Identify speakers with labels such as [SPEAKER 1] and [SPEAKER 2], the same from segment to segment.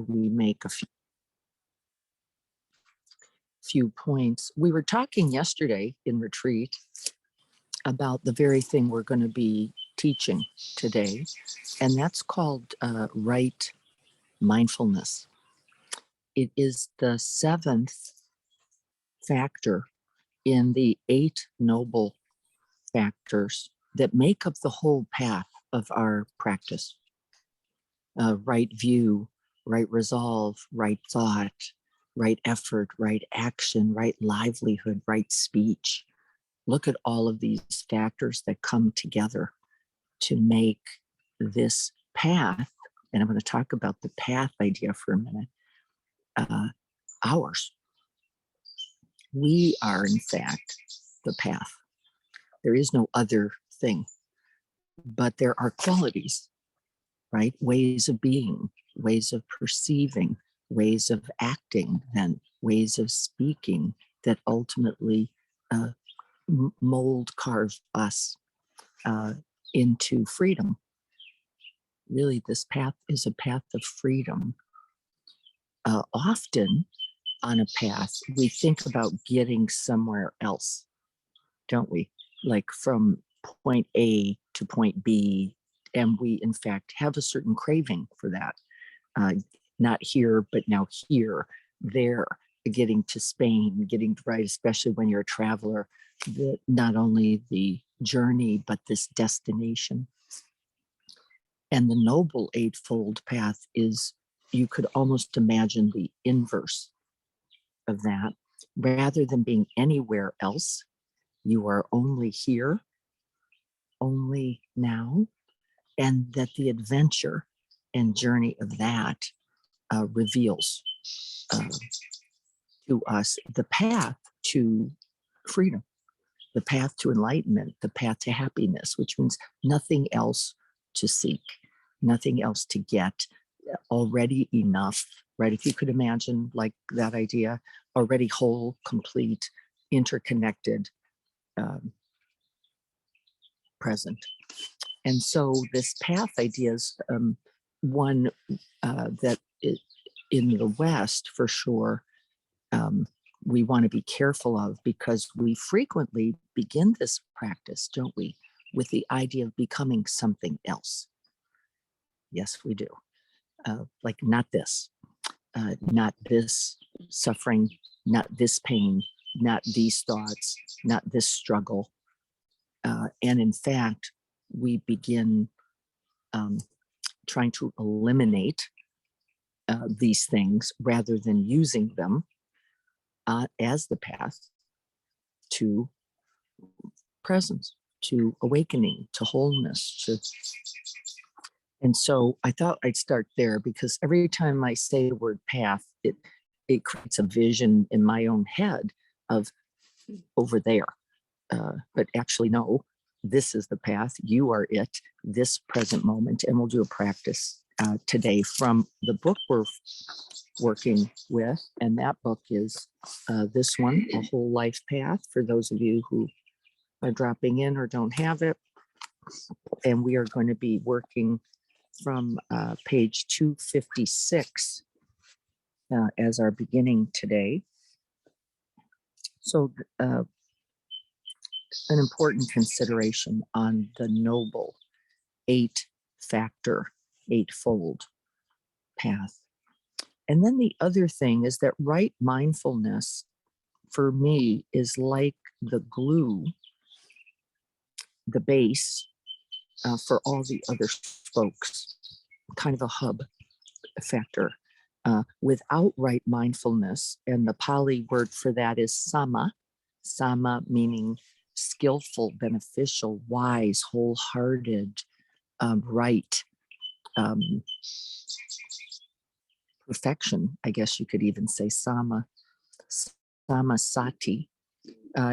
[SPEAKER 1] we make a few points. We were talking yesterday in retreat about the very thing we're going to be teaching today, and that's called right mindfulness. It is the seventh factor in the 8 noble factors that make up the whole path of our practice. Right view, right resolve, right thought, right effort, right action, right livelihood, right speech. Look at all of these factors that come together to make this path, and I'm going to talk about the path idea for a minute, ours. We are, in fact, the path. There is no other thing, but there are qualities, right? Ways of being, ways of perceiving, ways of acting, then ways of speaking that ultimately carve us into freedom. Really, this path is a path of freedom. Often on a path, we think about getting somewhere else, don't we? Like from point A to point B, and we, in fact, have a certain craving for that. Not here, but now here, there, getting to Spain, getting right, especially when you're a traveler, not only the journey, but this destination. And the Noble Eightfold Path is, you could almost imagine the inverse of that. Rather than being anywhere else, you are only here, only now, and that the adventure and journey of that reveals to us the path to freedom, the path to enlightenment, the path to happiness, which means nothing else to seek, nothing else to get, already enough, right? If you could imagine like that idea, already whole, complete, interconnected, present. And so this path idea is one that in the West, for sure, we want to be careful of, because we frequently begin this practice, don't we, with the idea of becoming something else. Yes, we do. Like not this suffering, not this pain, not these thoughts, not this struggle. And in fact, we begin trying to eliminate these things rather than using them as the path to presence, to awakening, to wholeness. And so I thought I'd start there, because every time I say the word path, it creates a vision in my own head of over there. But actually, no, this is the path. You are it, this present moment. And we'll do a practice today from the book we're working with. And that book is this one, A Whole Life Path, for those of you who are dropping in or don't have it. And we are going to be working from page 256 as our beginning today. So an important consideration on the noble 8-factor, 8-fold path. And then the other thing is that right mindfulness, for me, is like the glue, the base for all the other spokes, kind of a hub factor. Without right mindfulness, and the Pali word for that is sama, meaning skillful, beneficial, wise, wholehearted, right, perfection, I guess you could even say sati.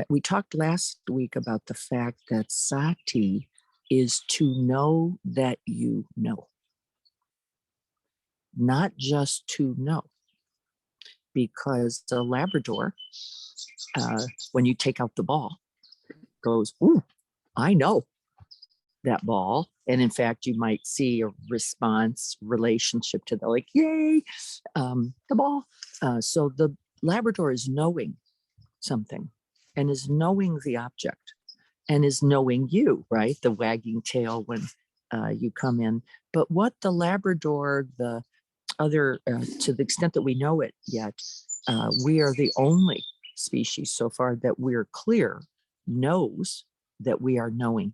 [SPEAKER 1] We talked last week about the fact that sati is to know that you know, not just to know, because the Labrador, when you take out the ball, goes, ooh, I know that ball And in fact, you might see a response relationship to the like, yay, the ball. So the Labrador is knowing something and is knowing the object and is knowing you, right? The wagging tail when you come in. But what the Labrador, the other, to the extent that we know it yet, we are the only species so far that we're clear knows that we are knowing.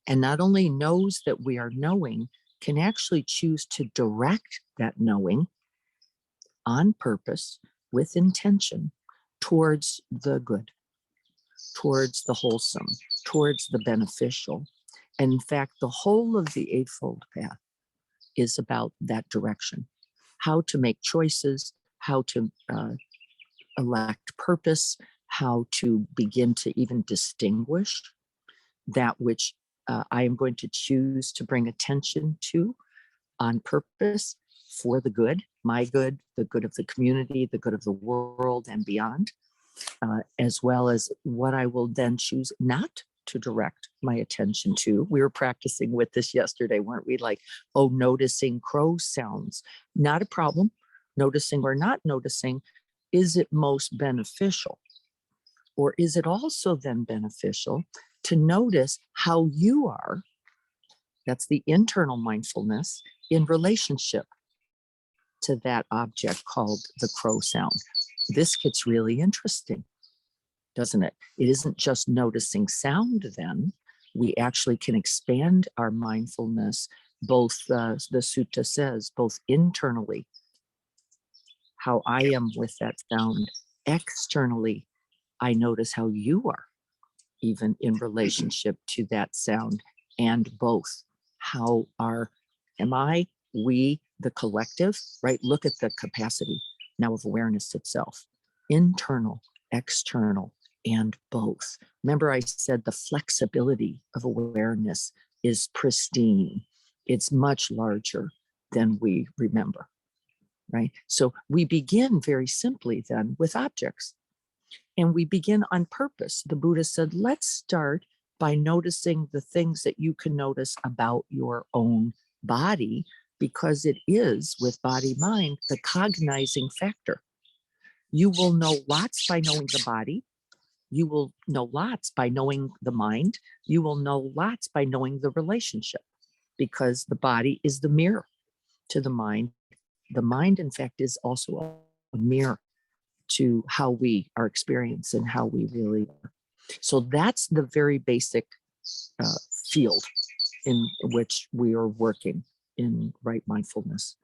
[SPEAKER 1] And not only knows that we are knowing, can actually choose to direct that knowing on purpose with intention towards the good, towards the wholesome, towards the beneficial. And in fact, the whole of the Eightfold Path is about that direction, how to make choices, how to elect purpose, how to begin to even distinguish that which I am going to choose to bring attention to on purpose for the good, my good, the good of the community, the good of the world and beyond, as well as what I will then choose not to direct my attention to. We were practicing with this yesterday, weren't we? Like, oh, noticing crow sounds, not a problem. Noticing or not noticing, is it most beneficial? Or is it also then beneficial to notice how you are, that's the internal mindfulness, in relationship to that object called the crow sound? This gets really interesting, doesn't it? It isn't just noticing sound then. We actually can expand our mindfulness, both, the sutta says, both internally, how I am with that sound, externally, I notice how you are, even in relationship to that sound, and both. How am I, we, the collective, right? Look at the capacity now of awareness itself, internal, external, and both. Remember, I said the flexibility of awareness is pristine. It's much larger than we remember, right? So we begin very simply then with objects. And we begin on purpose. The Buddha said, let's start by noticing the things that you can notice about your own body, because it is, with body mind, the cognizing factor. You will know lots by knowing the body. You will know lots by knowing the mind. You will know lots by knowing the relationship, because the body is the mirror to the mind. The mind, in fact, is also a mirror to how we are experienced and how we really are. So that's the very basic field in which we are working in right mindfulness.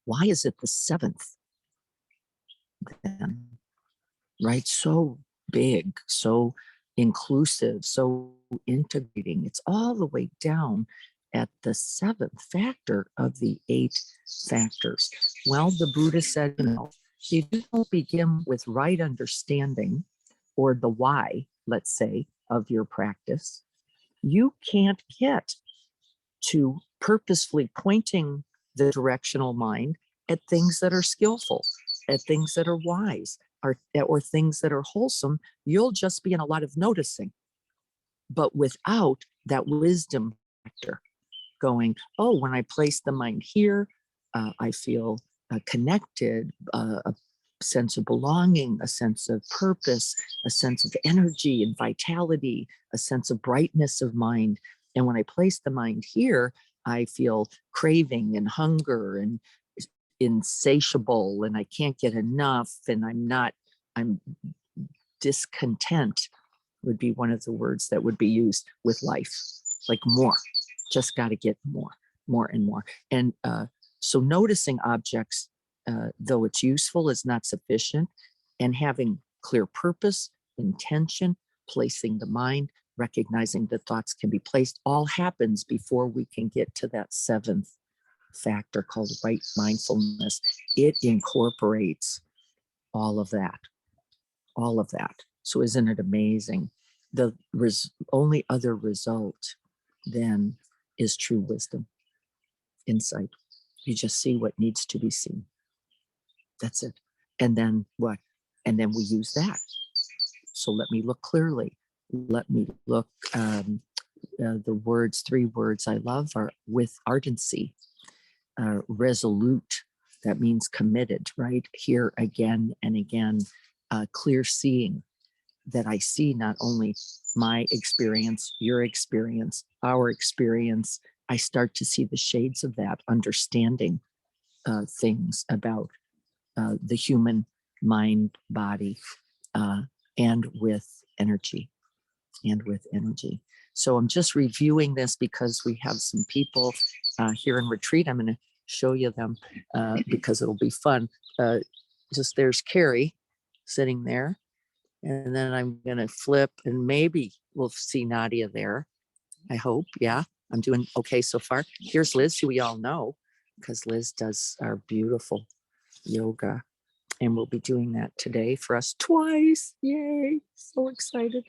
[SPEAKER 1] Why is it the seventh then? Right? So big, so inclusive, so integrating. It's all the way down at the seventh factor of the 8 factors. Well, the Buddha said, if you don't begin with right understanding, or the why, let's say, of your practice, you can't get to purposefully pointing the directional mind at things that are skillful, at things that are wise, or things that are wholesome. You'll just be in a lot of noticing, but without that wisdom factor going, oh, when I place the mind here, I feel connected, a sense of belonging, a sense of purpose, a sense of energy and vitality, a sense of brightness of mind. And when I place the mind here, I feel craving and hunger and insatiable, and I can't get enough, and I'm discontent would be one of the words that would be used with life, like more, just got to get more and more. And so noticing objects, though it's useful, is not sufficient. And having clear purpose, intention, placing the mind, recognizing that thoughts can be placed, all happens before we can get to that 7th factor called right mindfulness. It incorporates all of that. So isn't it amazing? The only other result then is true wisdom, insight. You just see what needs to be seen. That's it. And then what? And then we use that. So let me look clearly. Let me look The words, 3 words I love are with ardency, resolute, that means committed, right? Here again and again, clear seeing, that I see not only my experience, your experience, our experience. I start to see the shades of that, understanding things about the human mind, body, uh, and with energy, and with energy. So I'm just reviewing this because we have some people here in retreat. I'm going to show you them because it'll be fun. Just there's Carrie sitting there. And then I'm going to flip and maybe we'll see Nadia there. I hope. Yeah, I'm doing okay so far. Here's Liz, who we all know because Liz does our beautiful yoga. And we'll be doing that today for us twice. Yay. So excited.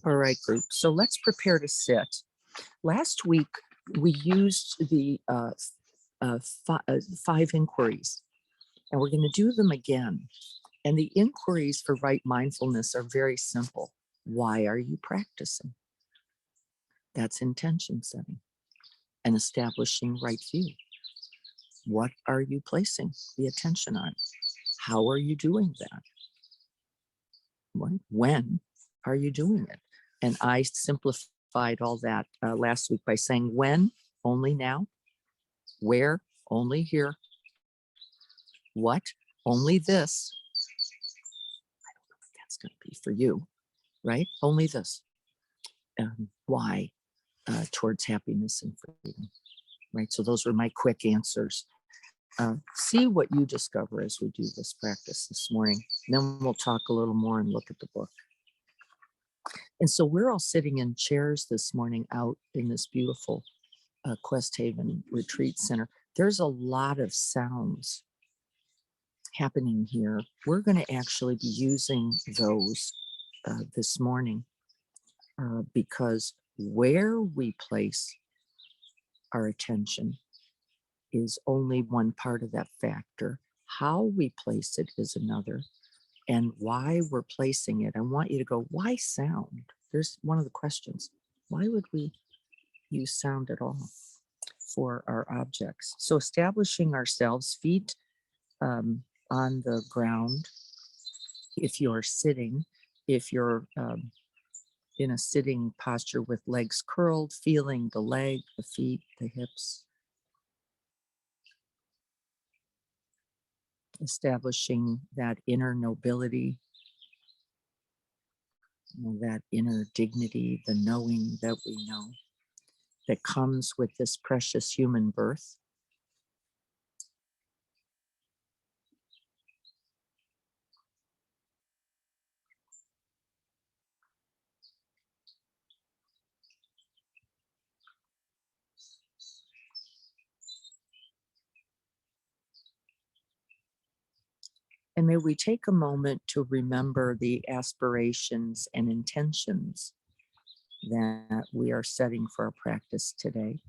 [SPEAKER 1] All right, group. So let's prepare to sit. Last week, we used the 5 inquiries, and we're going to do them again. And the inquiries for right mindfulness are very simple. Why are you practicing? That's intention setting and establishing right view. What are you placing the attention on? How are you doing that? When are you doing it? And I simplified all that last week by saying when, only now. Where, only here. What, only this. I don't know what that's going to be for you, right? Only this. Why, towards happiness and freedom, right? So those were my quick answers. See what you discover as we do this practice this morning. And then we'll talk a little more and look at the book. And so we're all sitting in chairs this morning out in this beautiful Quest Haven Retreat Center. There's a lot of sounds happening here. We're going to actually be using those this morning because where we place our attention is only one part of that factor. How we place it is another. And why we're placing it, I want you to go, why sound? There's one of the questions. Why would we use sound at all for our objects? So establishing ourselves, feet on the ground. If you're sitting, if you're in a sitting posture with legs curled, feeling the leg, the feet, the hips. Establishing that inner nobility, that inner dignity, the knowing that we know that comes with this precious human birth. And may we take a moment to remember the aspirations and intentions that we are setting for our practice today.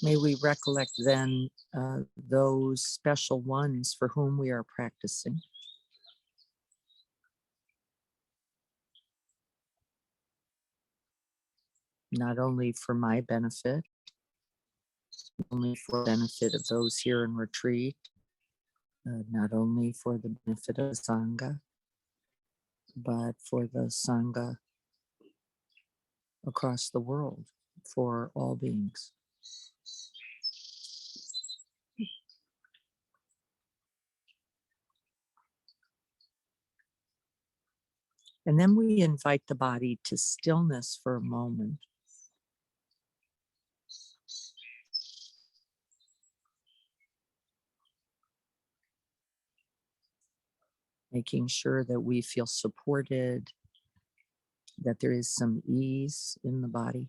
[SPEAKER 1] May we recollect then those special ones for whom we are practicing. Not only for my benefit, only for the benefit of those here in retreat, not only for the benefit of the Sangha, but for the Sangha across the world, for all beings. And then we invite the body to stillness for a moment. Making sure that we feel supported, that there is some ease in the body.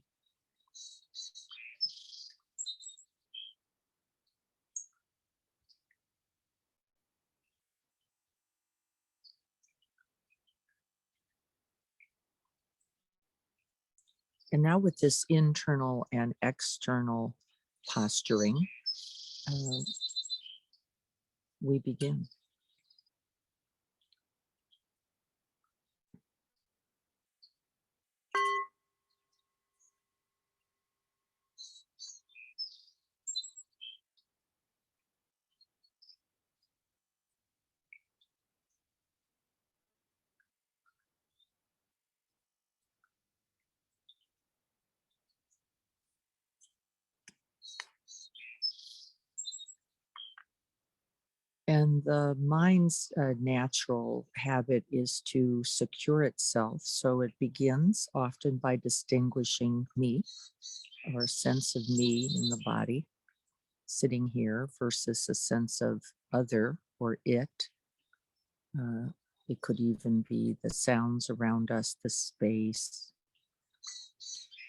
[SPEAKER 1] And now, with this internal and external posturing, uh, we begin. And the mind's natural habit is to secure itself. So it begins often by distinguishing me, or a sense of me in the body sitting here, versus a sense of other or it. Uh, it could even be the sounds around us, the space.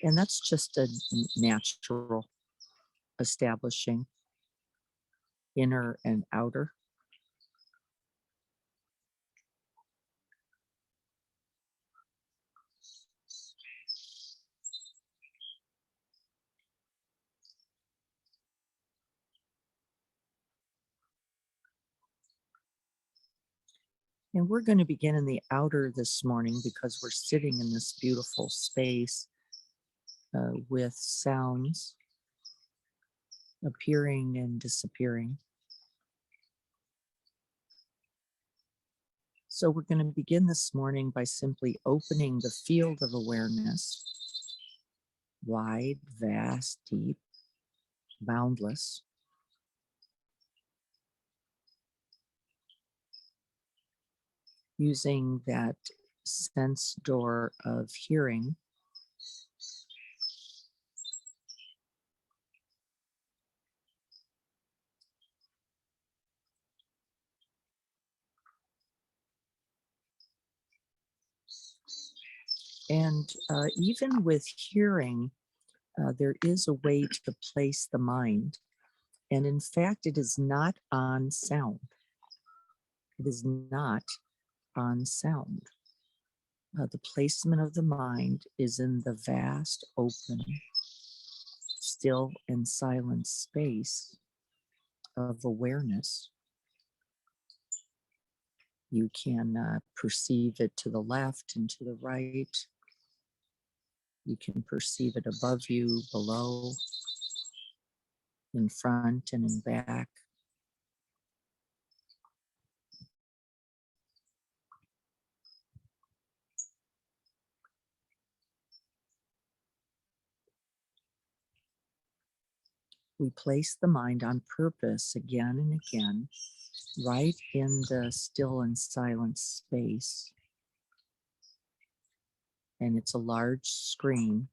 [SPEAKER 1] And that's just a natural establishing inner and outer. And we're going to begin in the outer this morning because we're sitting in this beautiful space with sounds appearing and disappearing. So we're going to begin this morning by simply opening the field of awareness, wide, vast, deep, boundless, using that sense door of hearing and even with hearing, there is a way to place the mind. And in fact, it is not on sound. It is not on sound. The placement of the mind is in the vast, open, still, and silent space of awareness. You can perceive it to the left and to the right. You can perceive it above you, below, in front, and in back. We place the mind on purpose again and again, right in the still and silent space. And it's a large screen.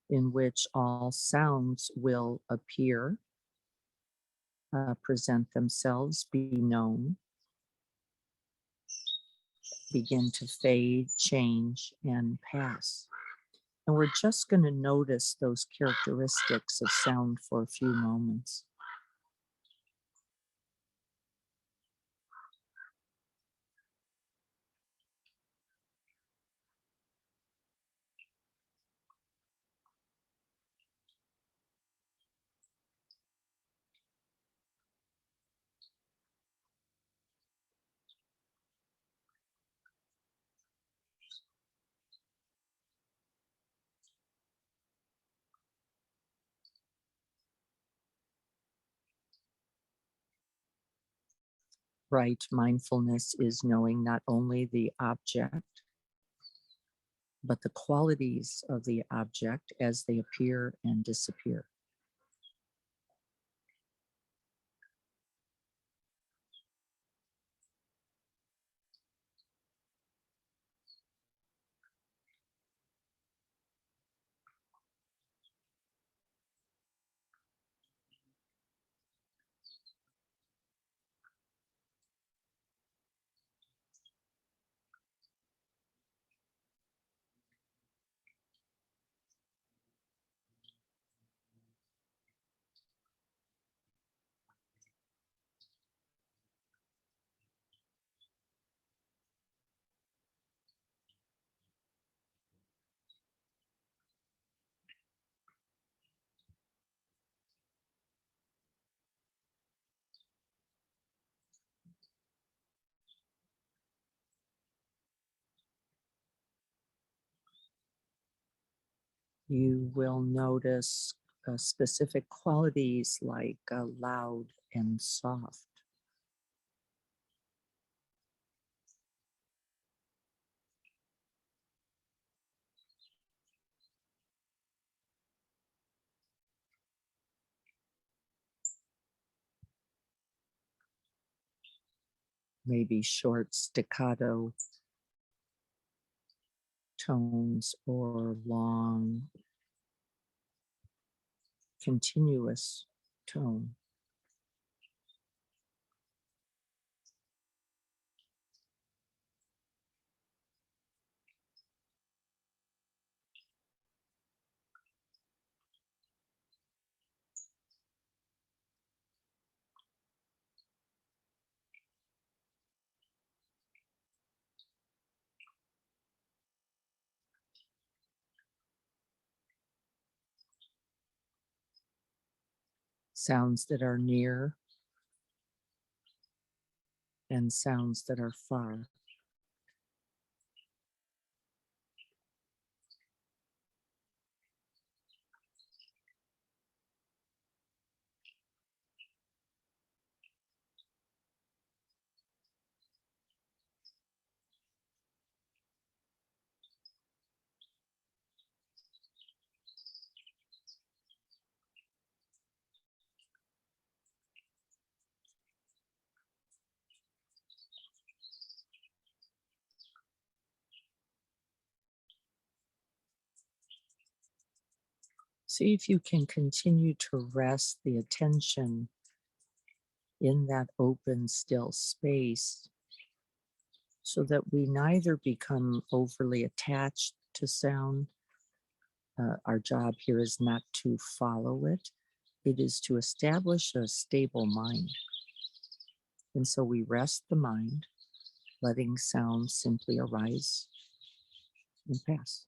[SPEAKER 1] In which all sounds will appear, present themselves, be known, begin to fade, change, and pass. And we're just going to notice those characteristics of sound for a few moments. Right mindfulness is knowing not only the object, but the qualities of the object as they appear and disappear. You will notice specific qualities like loud and soft. Maybe short staccato tones or long continuous tone. Sounds that are near and sounds that are far. See if you can continue to rest the attention in that open, still space so that we neither become overly attached to sound. Our job here is not to follow it, it is to establish a stable mind. And so we rest the mind, letting sound simply arise and pass.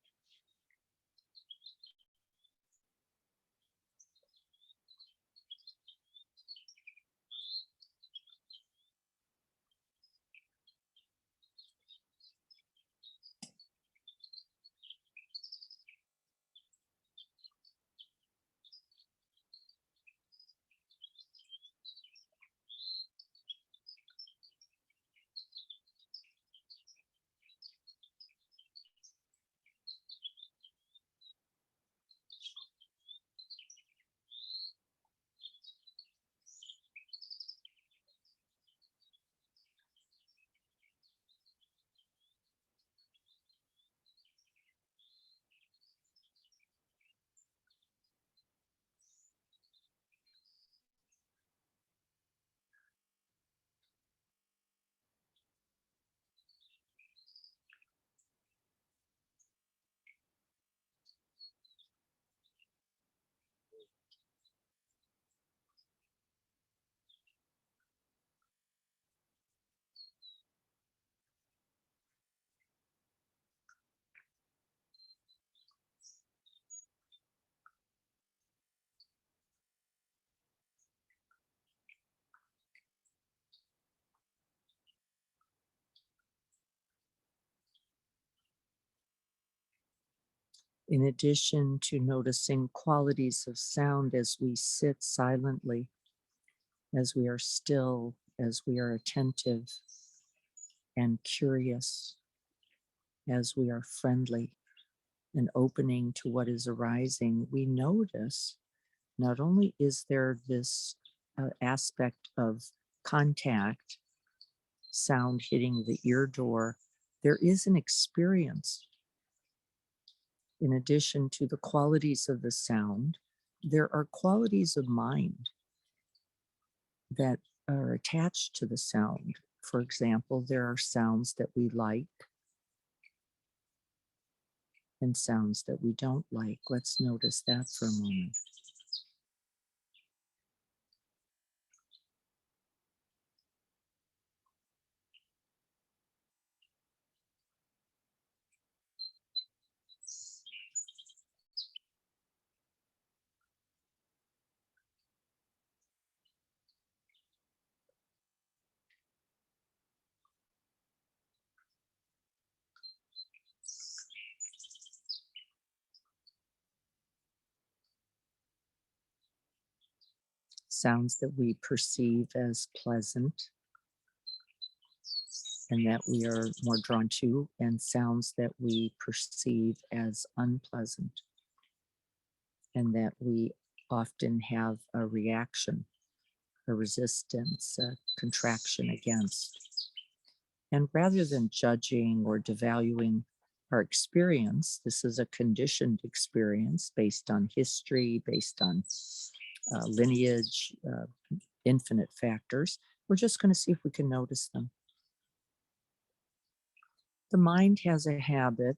[SPEAKER 1] In addition to noticing qualities of sound as we sit silently, as we are still, as we are attentive and curious, as we are friendly and opening to what is arising, we notice not only is there this aspect of contact, sound hitting the ear door, there is an experience. In addition to the qualities of the sound, there are qualities of mind that are attached to the sound. For example, there are sounds that we like and sounds that we don't like. Let's notice that for a moment. sounds that we perceive as pleasant and that we are more drawn to, and sounds that we perceive as unpleasant and that we often have a reaction, a resistance, a contraction against. And rather than judging or devaluing our experience, this is a conditioned experience based on history, based on lineage, infinite factors. We're just going to see if we can notice them. The mind has a habit,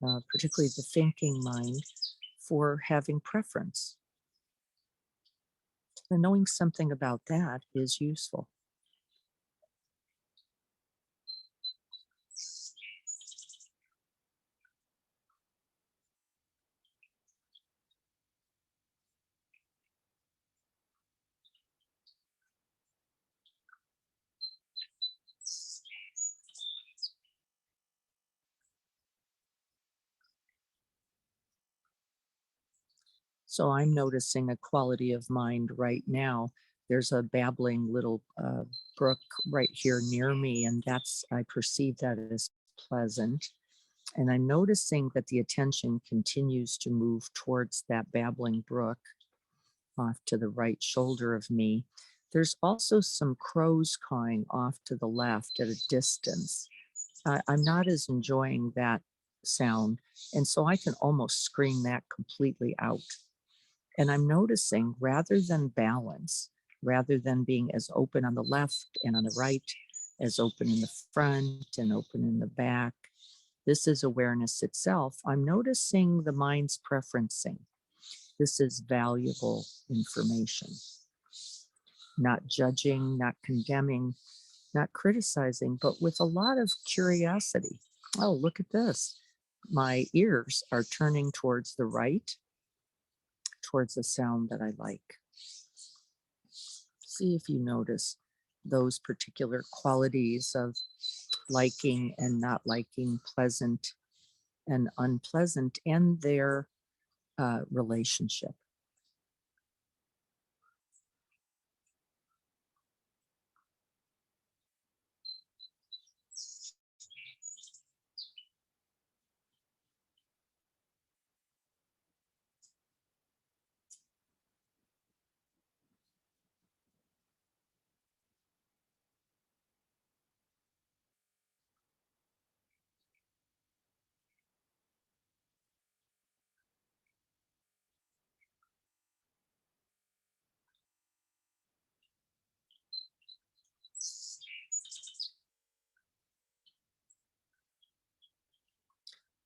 [SPEAKER 1] particularly the thinking mind, for having preference. And knowing something about that is useful. So I'm noticing a quality of mind right now. There's a babbling little brook right here near me, and I perceive that as pleasant. And I'm noticing that the attention continues to move towards that babbling brook off to the right shoulder of me. There's also some crows cawing off to the left at a distance. I'm not as enjoying that sound, and so I can almost screen that completely out. And I'm noticing rather than balance, rather than being as open on the left and on the right, as open in the front and open in the back, this is awareness itself. I'm noticing the mind's preferencing. This is valuable information. Not judging, not condemning, not criticizing, but with a lot of curiosity. Oh, look at this. My ears are turning towards the right, towards a sound that I like. See if you notice those particular qualities of liking and not liking, pleasant and unpleasant, and their relationship.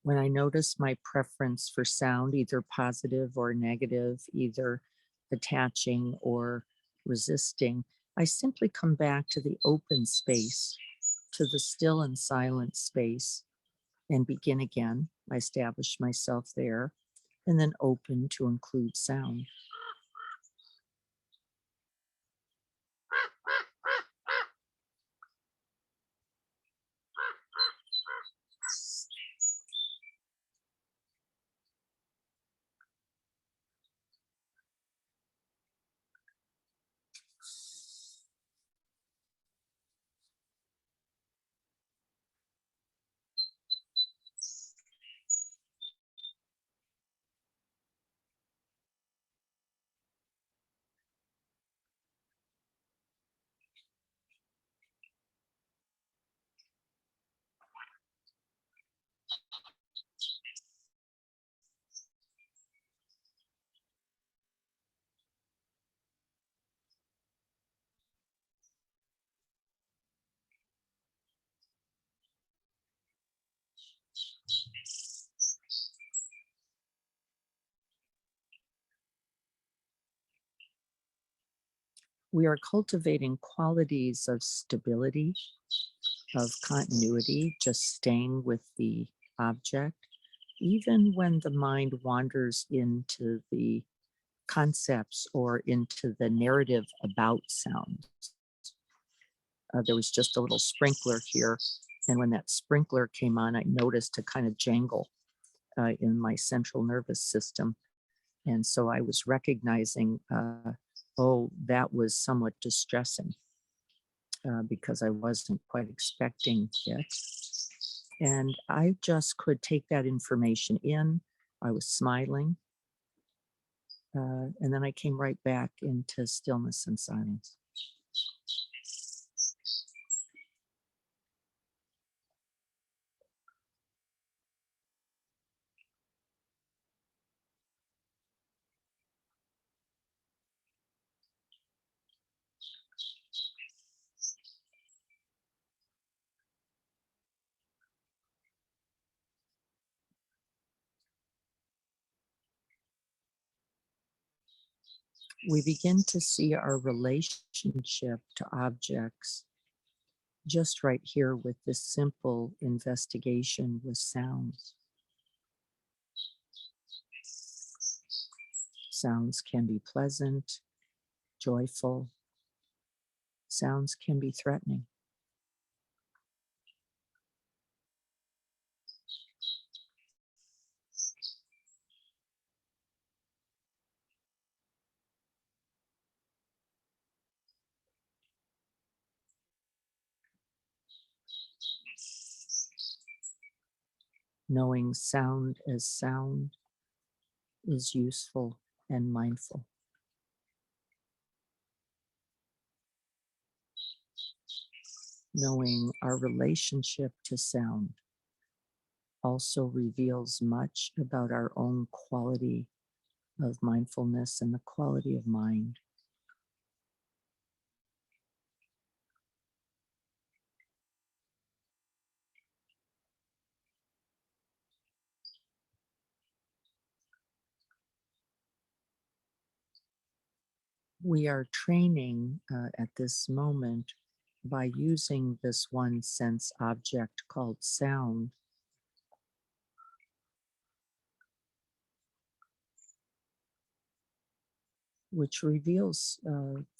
[SPEAKER 1] When I notice my preference for sound, either positive or negative, either attaching or resisting, I simply come back to the open space, to the still and silent space, and begin again. I establish myself there and then open to include sound. We are cultivating qualities of stability, of continuity, just staying with the object, even when the mind wanders into the concepts or into the narrative about sound. There was just a little sprinkler here. And when that sprinkler came on, I noticed a kind of jangle in my central nervous system. And so I was recognizing oh, that was somewhat distressing because I wasn't quite expecting it. And I just could take that information in. I was smiling. And then I came right back into stillness and silence. We begin to see our relationship to objects just right here with this simple investigation with sounds. Sounds can be pleasant, joyful. Sounds can be threatening. Knowing sound as sound is useful and mindful. Knowing our relationship to sound also reveals much about our own quality of mindfulness and the quality of mind. We are training at this moment by using this one sense object called sound, which reveals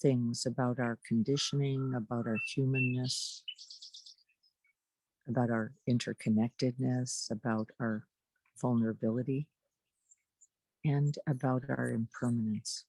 [SPEAKER 1] things about our conditioning, about our humanness, about our interconnectedness, about our vulnerability, and about our impermanence.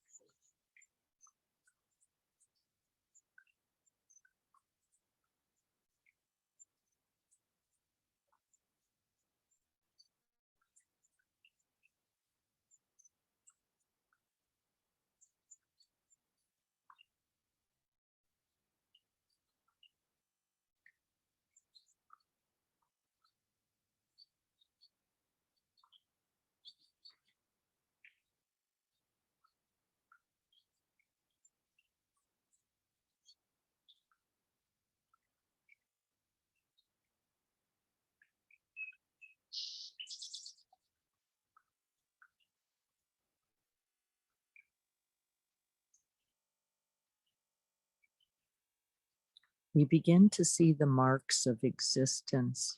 [SPEAKER 1] We begin to see the marks of existence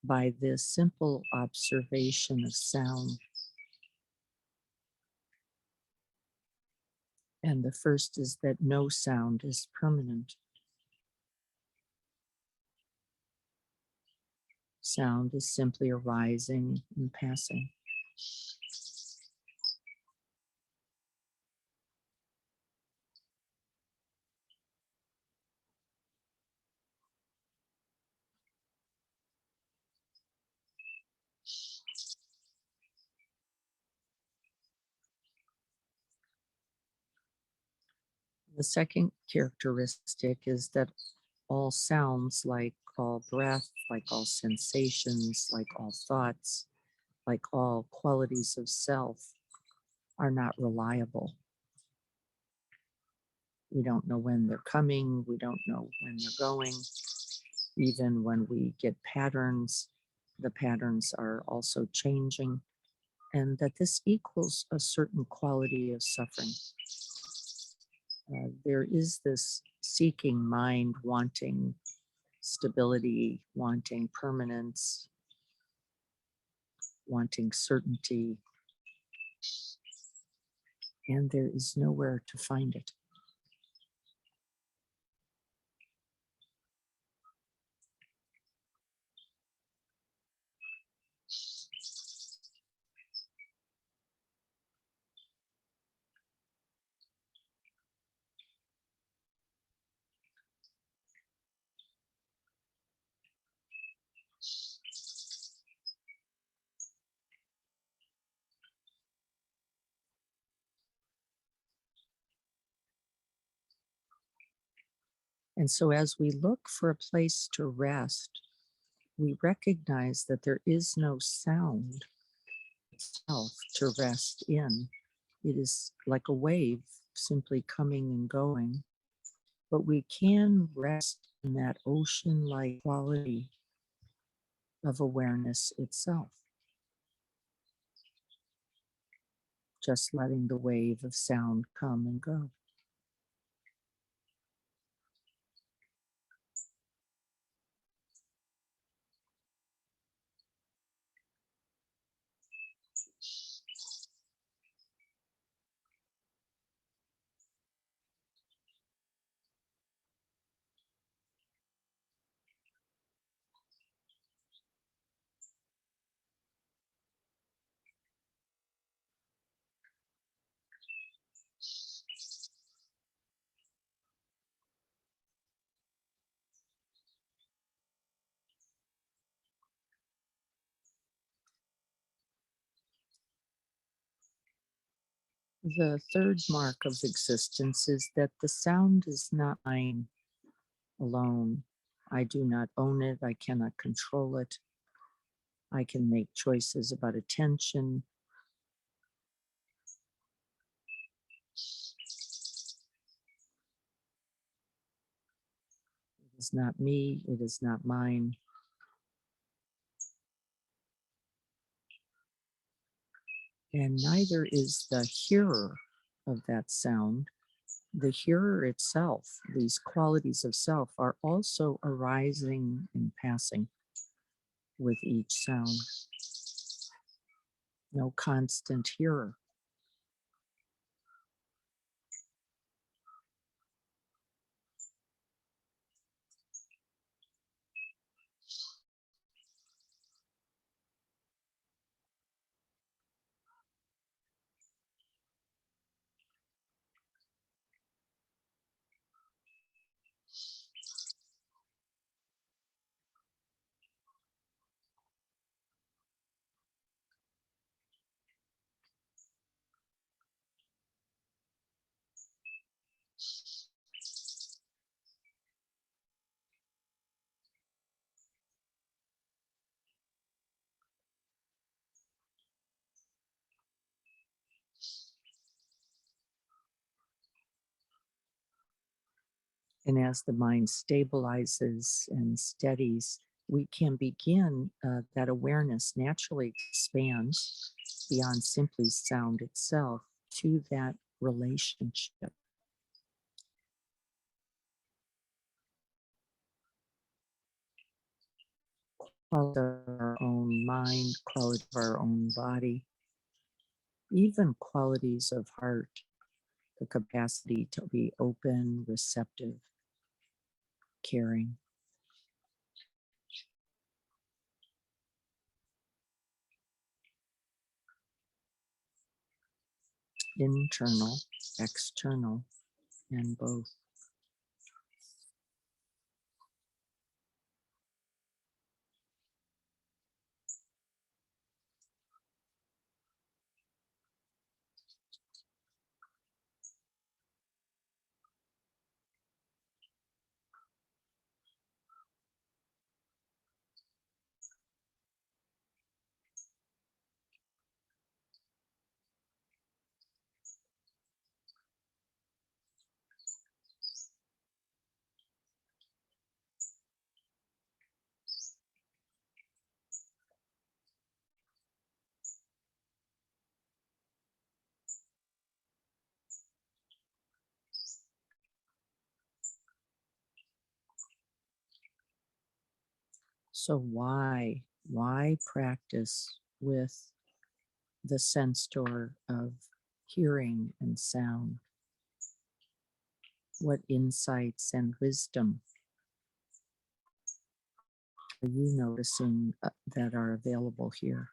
[SPEAKER 1] by this simple observation of sound. And the first is that no sound is permanent. Sound is simply arising and passing. The second characteristic is that all sounds, like all breath, like all sensations, like all thoughts, like all qualities of self, are not reliable. We don't know when they're coming, we don't know when they're going. Even when we get patterns, the patterns are also changing, and that this equals a certain quality of suffering. There is this seeking mind wanting stability, wanting permanence, wanting certainty, and there is nowhere to find it. And so, as we look for a place to rest, we recognize that there is no sound itself to rest in. It is like a wave simply coming and going, but we can rest in that ocean like quality of awareness itself, just letting the wave of sound come and go. The third mark of existence is that the sound is not mine alone. I do not own it. I cannot control it. I can make choices about attention. It is not me. It is not mine. And neither is the hearer of that sound. The hearer itself, these qualities of self, are also arising and passing with each sound. No constant hearer. And as the mind stabilizes and steadies, we can begin that awareness naturally expands beyond simply sound itself to that relationship. Quality of our own mind, quality of our own body, even qualities of heart, the capacity to be open, receptive, caring, internal, external, and both. So why practice with the sense door of hearing and sound? What insights and wisdom are you noticing that are available here?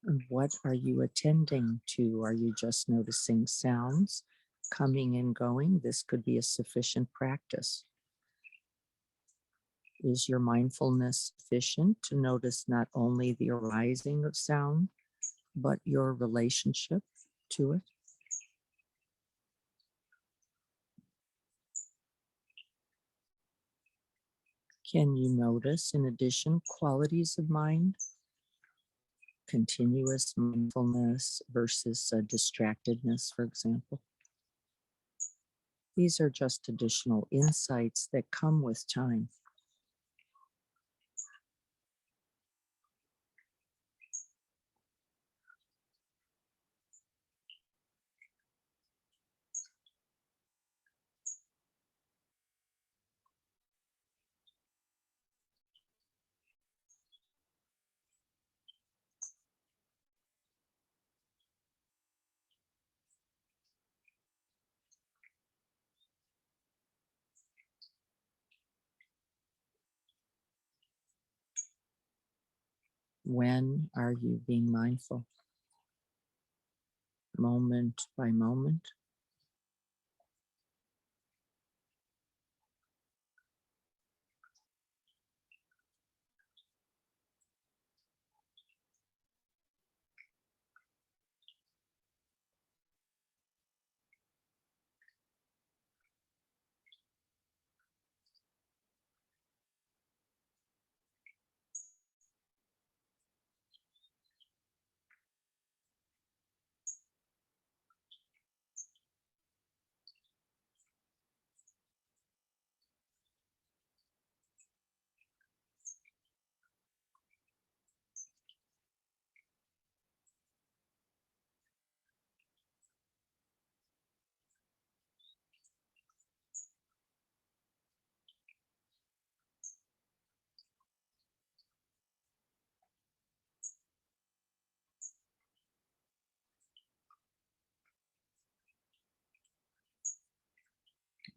[SPEAKER 1] And what are you attending to? Are you just noticing sounds coming and going? This could be a sufficient practice. Is your mindfulness sufficient to notice not only the arising of sound, but your relationship to it? Can you notice, in addition, qualities of mind? Continuous mindfulness versus distractedness, for example. These are just additional insights that come with time. When are you being mindful? Moment by moment?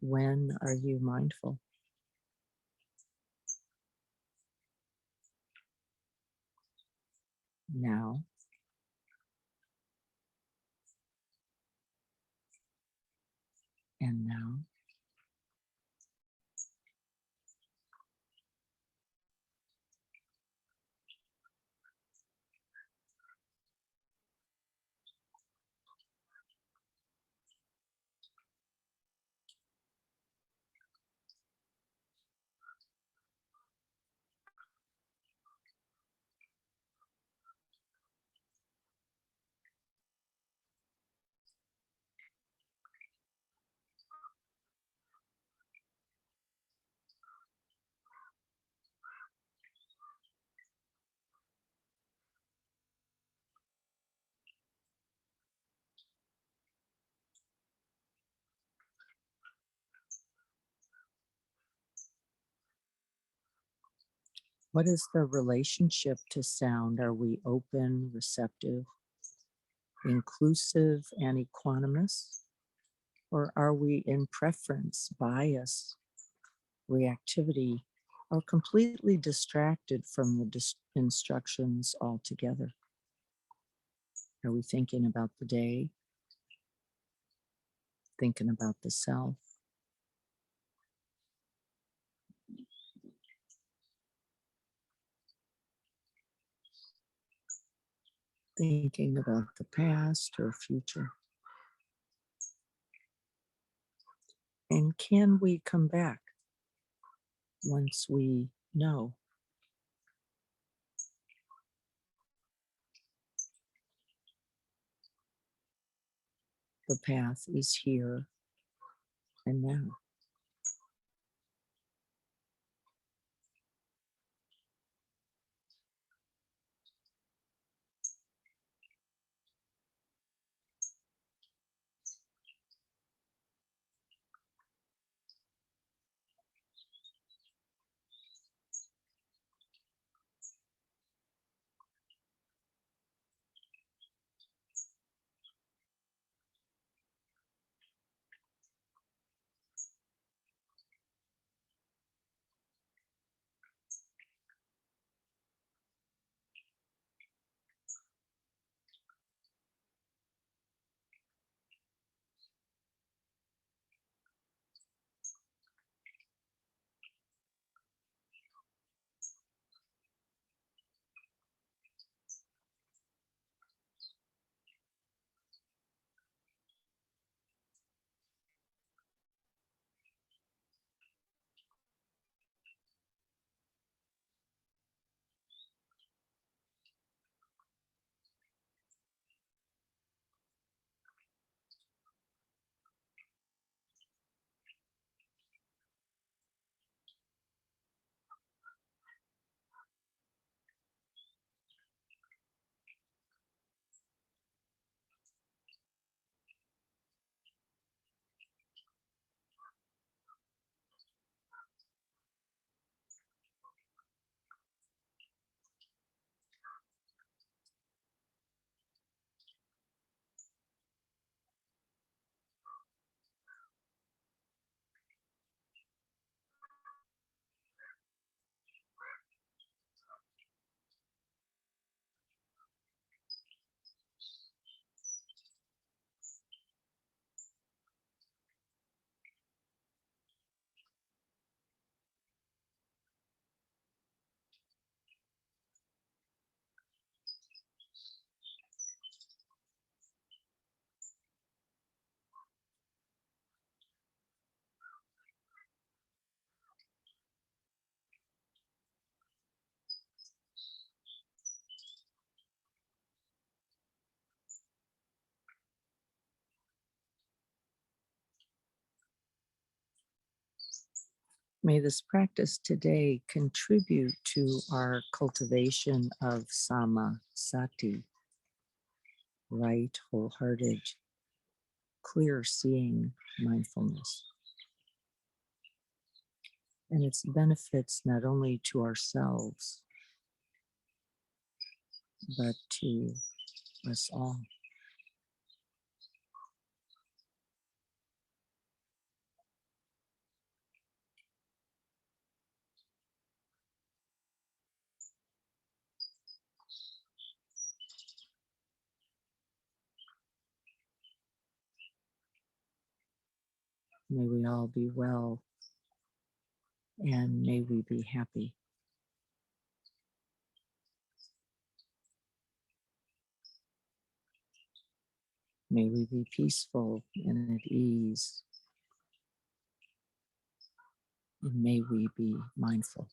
[SPEAKER 1] When are you mindful? Now and now. What is the relationship to sound? Are we open, receptive, inclusive, and equanimous? Or are we in preference, bias, reactivity, or completely distracted from the instructions altogether? Are we thinking about the day, thinking about the self, thinking about the past or future? And can we come back once we know the path is here and now? May this practice today contribute to our cultivation of sama sati, right, wholehearted, clear seeing mindfulness, and its benefits not only to ourselves, but to us all. May we all be well, and may we be happy. May we be peaceful and at ease. And may we be mindful.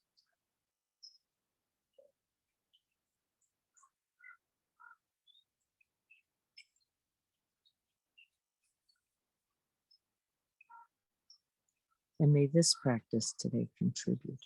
[SPEAKER 1] And may this practice today contribute.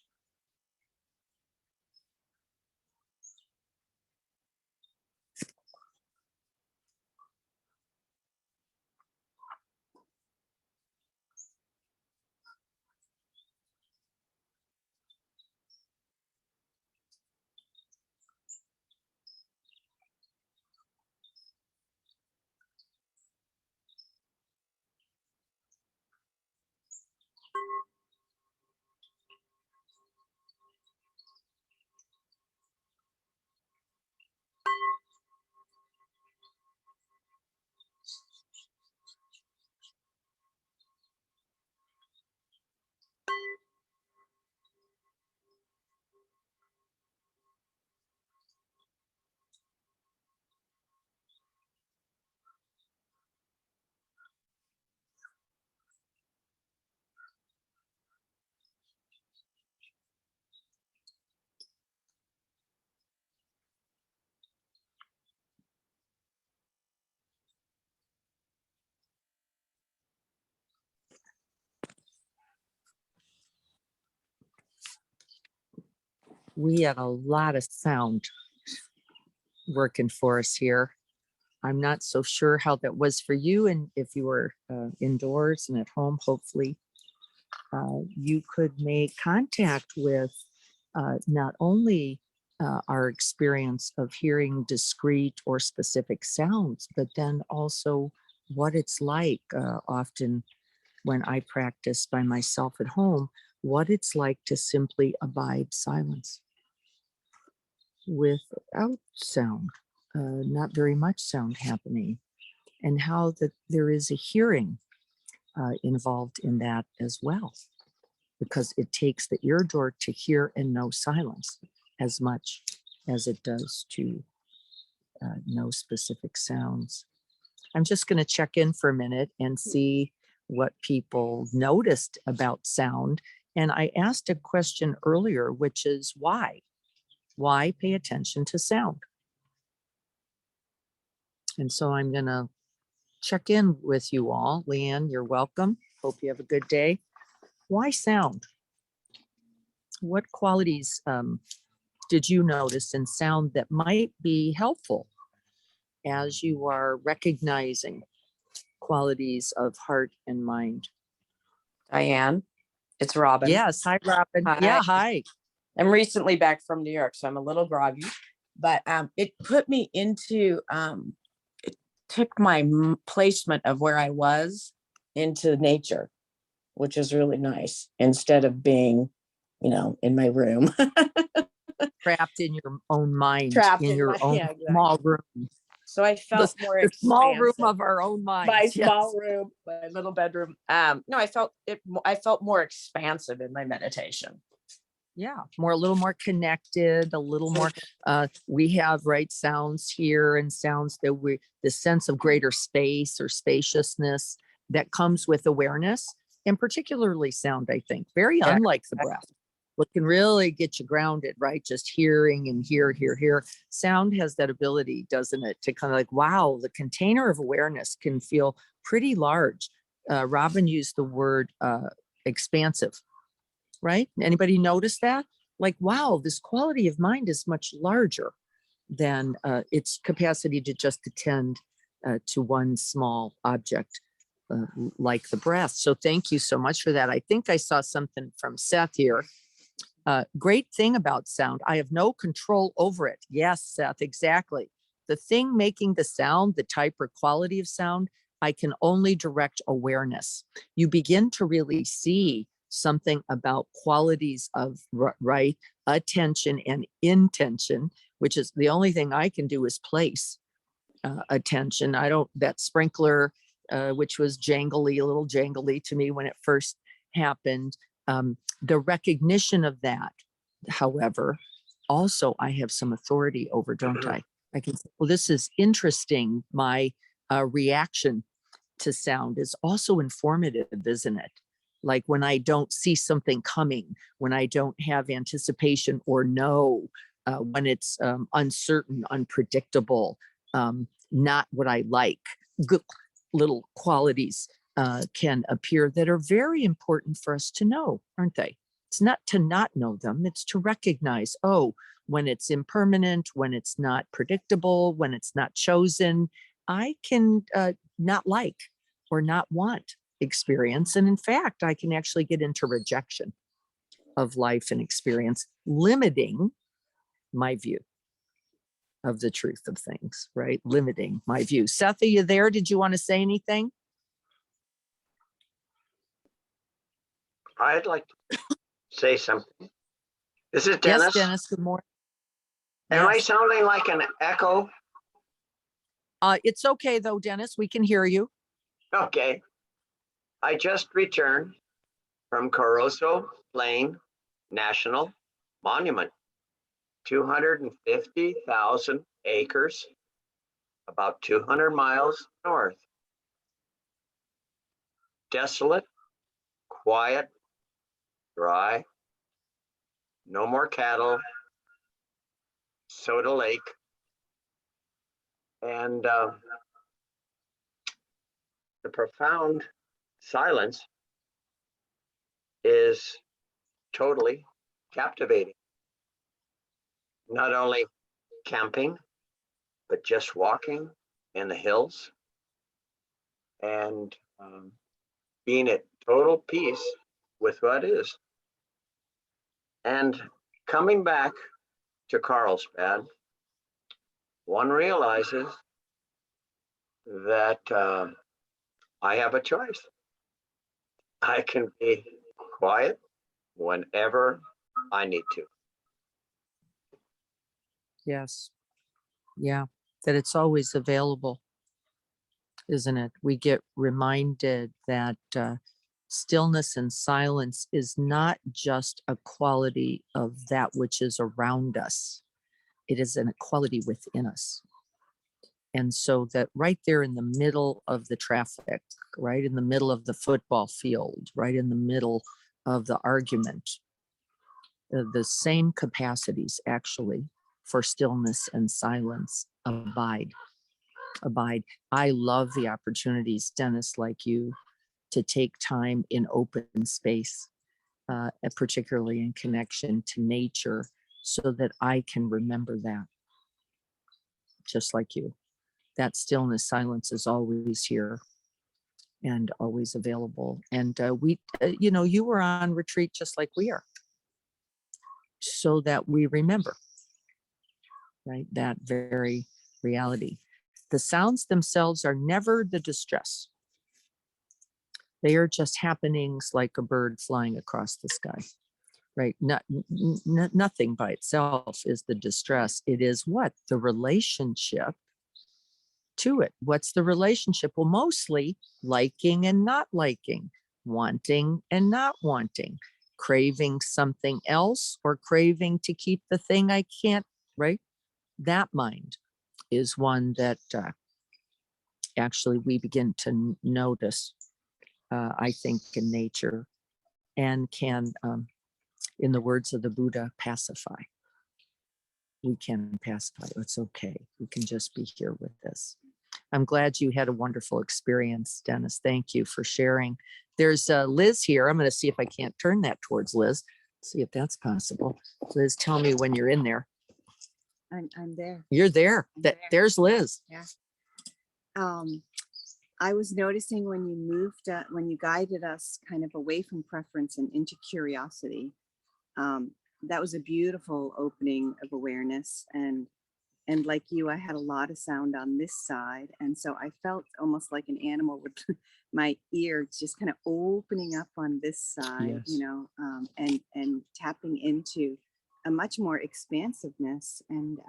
[SPEAKER 1] We have a lot of sound working for us here. I'm not so sure how that was for you, and if you were indoors and at home, hopefully you could make contact with not only our experience of hearing discrete or specific sounds, but then also what it's like often when I practice by myself at home, what it's like to simply abide silence without sound, not very much sound happening, and how that there is a hearing involved in that as well, because it takes the ear door to hear and know silence as much as it does to know specific sounds. I'm just going to check in for a minute and see what people noticed about sound. And I asked a question earlier, which is why? Why pay attention to sound? And so I'm going to check in with you all. Leanne, you're welcome. Hope you have a good day. Why sound? What qualities did you notice in sound that might be helpful as you are recognizing qualities of heart and mind?
[SPEAKER 2] Diane, it's Robin.
[SPEAKER 1] Yes. Hi, Robin.
[SPEAKER 2] Hi.
[SPEAKER 1] Yeah. Hi.
[SPEAKER 2] I'm recently back from New York, so I'm a little groggy, but it put me into, it took my placement of where I was into nature, which is really nice, instead of being, in my room.
[SPEAKER 1] Trapped in your own mind,
[SPEAKER 2] Trapped
[SPEAKER 1] in your own
[SPEAKER 2] exactly.
[SPEAKER 1] small room.
[SPEAKER 2] So I felt more
[SPEAKER 1] the small room
[SPEAKER 2] expansive.
[SPEAKER 1] of our own minds.
[SPEAKER 2] My
[SPEAKER 1] Yes.
[SPEAKER 2] small room, my little bedroom. No, I felt more expansive in my meditation.
[SPEAKER 1] Yeah, a little more connected, a little more. We have sounds here and sounds that the sense of greater space or spaciousness that comes with awareness, and particularly sound, I think, very unlike the breath. What can really get you grounded, right? Just hearing and hear. Sound has that ability, doesn't it? To kind of wow, the container of awareness can feel pretty large. Robin used the word expansive. right? Anybody notice that? Like, wow, this quality of mind is much larger than its capacity to just attend to one small object like the breath. So thank you so much for that. I think I saw something from Seth here. Great thing about sound, I have no control over it. Yes, Seth, exactly. The thing making the sound, the type or quality of sound, I can only direct awareness. You begin to really see something about qualities of right attention and intention, which is the only thing I can do is place attention. I don't, that sprinkler, which was jangly, a little jangly to me when it first happened. The recognition of that, however, also I have some authority over, don't I? I can say, well, this is interesting. My reaction to sound is also informative, isn't it? Like when I don't see something coming, when I don't have anticipation or know, when it's uncertain, unpredictable, not what I like, good little qualities can appear that are very important for us to know, aren't they? It's not to not know them, it's to recognize, oh, when it's impermanent, when it's not predictable, when it's not chosen, I can not like or not want experience. And in fact, I can actually get into rejection of life and experience, limiting my view of the truth of things, right? Limiting my view. Seth, are you there? Did you want to say anything?
[SPEAKER 3] I'd like to say something. This is
[SPEAKER 1] Yes,
[SPEAKER 3] Dennis.
[SPEAKER 1] Dennis, good morning.
[SPEAKER 3] Am I
[SPEAKER 1] Yes.
[SPEAKER 3] sounding like an echo?
[SPEAKER 1] It's okay though, Dennis, we can hear you.
[SPEAKER 3] Okay. I just returned from Caroso Plain National Monument, 250,000 acres, about 200 miles north. Desolate, quiet, dry, no more cattle, Soda Lake, and the profound silence is totally captivating. Not only camping, but just walking in the hills and being at total peace with what is. And coming back to Carlsbad, one realizes that I have a choice. I can be quiet whenever I need to.
[SPEAKER 1] Yes. Yeah. That it's always available, isn't it? We get reminded that stillness and silence is not just a quality of that which is around us. It is an quality within us. And so that right there in the middle of the traffic, right in the middle of the football field, right in the middle of the argument, the same capacities actually for stillness and silence abide. I love the opportunities, Dennis, like you, to take time in open space, particularly in connection to nature, so that I can remember that, just like you. That stillness, silence is always here and always available. And you were on retreat just like we are, so that we remember, right? That very reality. The sounds themselves are never the distress. They are just happenings like a bird flying across the sky, right? Nothing by itself is the distress. It is what? The relationship to it. What's the relationship? Well, mostly liking and not liking, wanting and not wanting, craving something else or craving to keep the thing I can't, right? That mind is one that actually we begin to notice, I think, in nature, and can, in the words of the Buddha, pacify. We can pacify. It's okay. We can just be here with this. I'm glad you had a wonderful experience, Dennis. Thank you for sharing. There's Liz here. I'm going to see if I can't turn that towards Liz. See if that's possible. Liz, tell me when you're in there.
[SPEAKER 4] I'm there.
[SPEAKER 1] You're there.
[SPEAKER 4] I'm there.
[SPEAKER 1] There's Liz.
[SPEAKER 4] Yeah. I was noticing when you moved, when you guided us kind of away from preference and into curiosity, that was a beautiful opening of awareness. And like you, I had a lot of sound on this side. And so I felt almost like an animal with my ears just kind of opening up on this side,
[SPEAKER 1] Yes.
[SPEAKER 4] and tapping into a much more expansiveness. And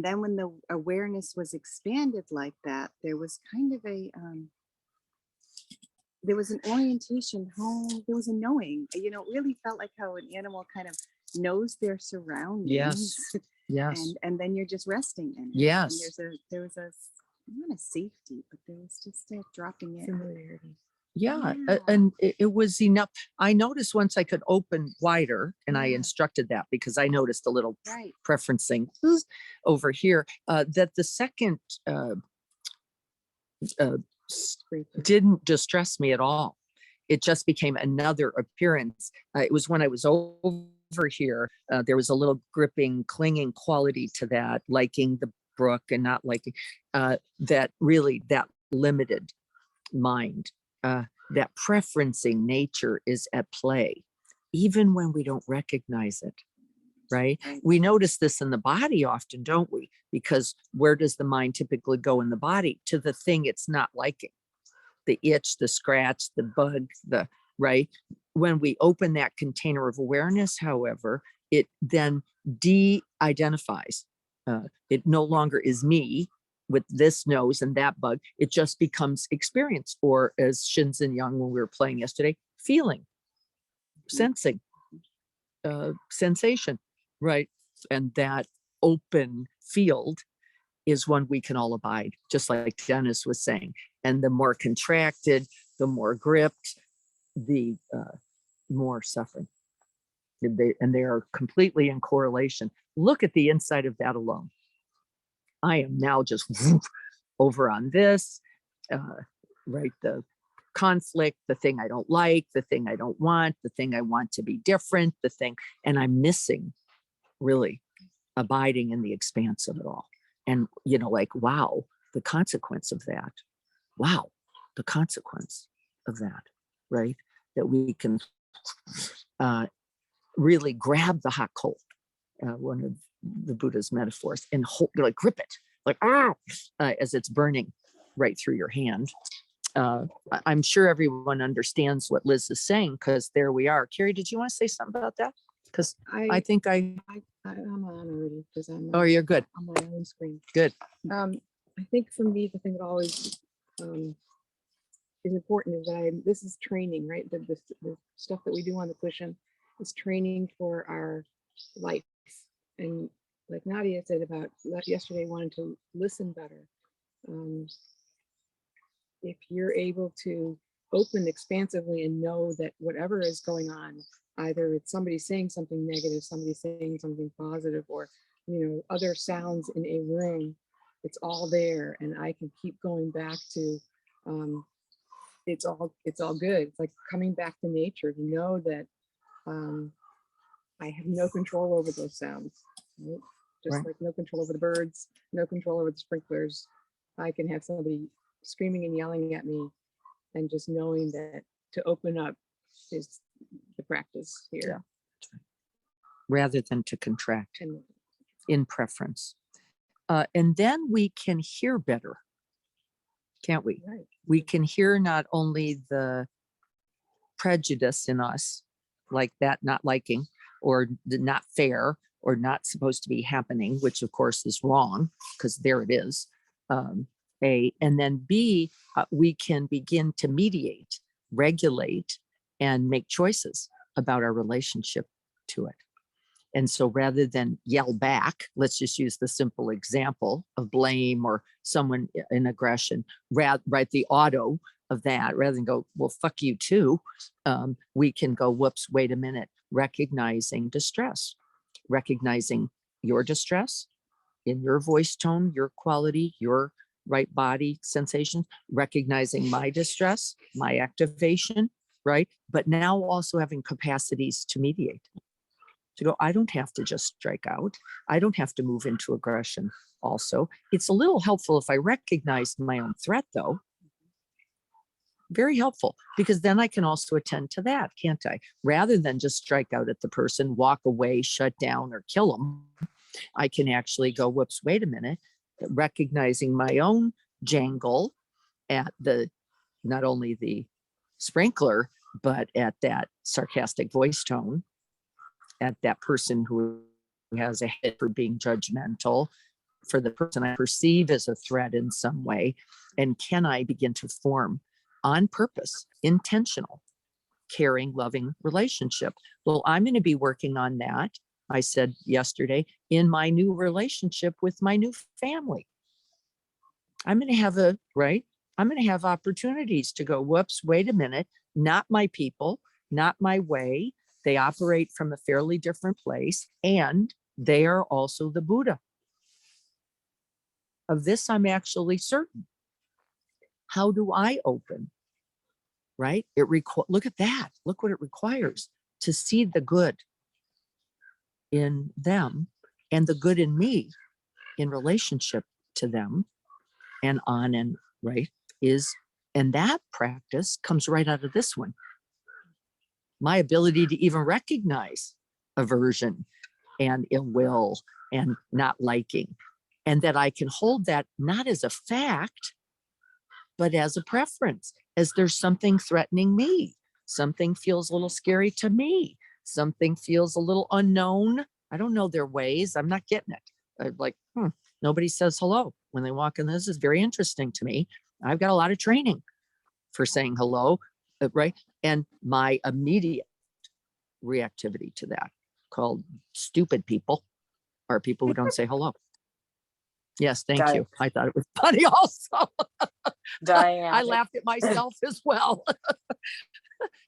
[SPEAKER 4] then when the awareness was expanded like that, there was kind of there was an orientation home, there was a knowing, it really felt like how an animal kind of knows their surroundings.
[SPEAKER 1] Yes.
[SPEAKER 4] And then you're just resting in it.
[SPEAKER 1] Yes.
[SPEAKER 4] And there was a not a safety, but there was just a dropping in. Familiarity.
[SPEAKER 1] Yeah.
[SPEAKER 4] Yeah.
[SPEAKER 1] And it was enough. I noticed once I could open wider, and I
[SPEAKER 4] Yeah.
[SPEAKER 1] instructed that because I noticed a little
[SPEAKER 4] Right.
[SPEAKER 1] preferencing over here, that the second didn't distress me at all. It just became another appearance. It was when I was over here, there was a little gripping, clinging quality to that, liking the brook and not liking, that really, that limited mind, that preferencing nature is at play, even when we don't recognize it, right?
[SPEAKER 4] Right.
[SPEAKER 1] We notice this in the body often, don't we? Because where does the mind typically go in the body? To the thing it's not liking. The itch, the scratch, the bug, right? When we open that container of awareness, however, it then de-identifies. It no longer is me with this nose and that bug. It just becomes experience, or as Shinzen Young, when we were playing yesterday, feeling, sensing, sensation, right? And that open field is one we can all abide, just like Dennis was saying. And the more contracted, the more gripped, the more suffering. And they are completely in correlation. Look at the inside of that alone. I am now just over on this, right? The conflict, the thing I don't like, the thing I don't want, the thing I want to be different, the thing, and I'm missing really abiding in the expanse of it all. And, like, wow, the consequence of that. Wow, the consequence of that, right? That we can really grab the hot coal, one of the Buddha's metaphors, and hold, like, grip it, like, as it's burning right through your hand. I'm sure everyone understands what Liz is saying, because there we are. Carrie, did you want to say something about that? Because I think I'm
[SPEAKER 5] on already because I'm
[SPEAKER 1] oh, you're good.
[SPEAKER 5] on my own screen.
[SPEAKER 1] Good.
[SPEAKER 5] I think for me, the thing that always is important is that this is training, right? The stuff that we do on the cushion is training for our life. And like Nadia said about yesterday, wanting to listen better. If you're able to open expansively and know that whatever is going on, either it's somebody saying something negative, somebody saying something positive, or other sounds in a room, it's all there, and I can keep going back to it's all good. It's like coming back to nature to know that I have no control over those sounds, right? Just
[SPEAKER 1] Right.
[SPEAKER 5] like no control over the birds, no control over the sprinklers. I can have somebody screaming and yelling at me, and just knowing that to open up is the practice here.
[SPEAKER 1] Yeah. Rather than to contract
[SPEAKER 5] And
[SPEAKER 1] in preference. And then we can hear better, can't we?
[SPEAKER 5] right.
[SPEAKER 1] We can hear not only the prejudice in us, like that not liking, or the not fair, or not supposed to be happening, which of course is wrong, because there it is. A, and then B, we can begin to mediate, regulate, and make choices about our relationship to it. And so rather than yell back, let's just use the simple example of blame or someone in aggression, right? The auto of that, rather than go, well, fuck you too. We can go, whoops, wait a minute, recognizing distress, recognizing your distress in your voice tone, your quality, your right body sensations, recognizing my distress, my activation, right? But now also having capacities to mediate, to go, I don't have to just strike out. I don't have to move into aggression also. It's a little helpful if I recognize my own threat, though. Very helpful, because then I can also attend to that, can't I? Rather than just strike out at the person, walk away, shut down, or kill them, I can actually go, whoops, wait a minute, recognizing my own jangle at the, not only the sprinkler, but at that sarcastic voice tone, at that person who has a head for being judgmental, for the person I perceive as a threat in some way. And can I begin to form on purpose, intentional, caring, loving relationship? Well, I'm going to be working on that, I said yesterday, in my new relationship with my new family. I'm going to have I'm going to have opportunities to go, whoops, wait a minute, not my people, not my way. They operate from a fairly different place, and they are also the Buddha. Of this, I'm actually certain. How do I open? Right? Look at that. Look what it requires to see the good in them and the good in me in relationship to them, and on and right and that practice comes right out of this one. My ability to even recognize aversion and ill will and not liking, and that I can hold that not as a fact, but as a preference, as there's something threatening me. Something feels a little scary to me. Something feels a little unknown. I don't know their ways. I'm not getting it. Nobody says hello when they walk in. This is very interesting to me. I've got a lot of training for saying hello, right? And my immediate reactivity to that, called stupid people, are people who don't say hello. Yes, thank you. I thought it was funny also.
[SPEAKER 2] Diane,
[SPEAKER 1] I laughed at myself as well.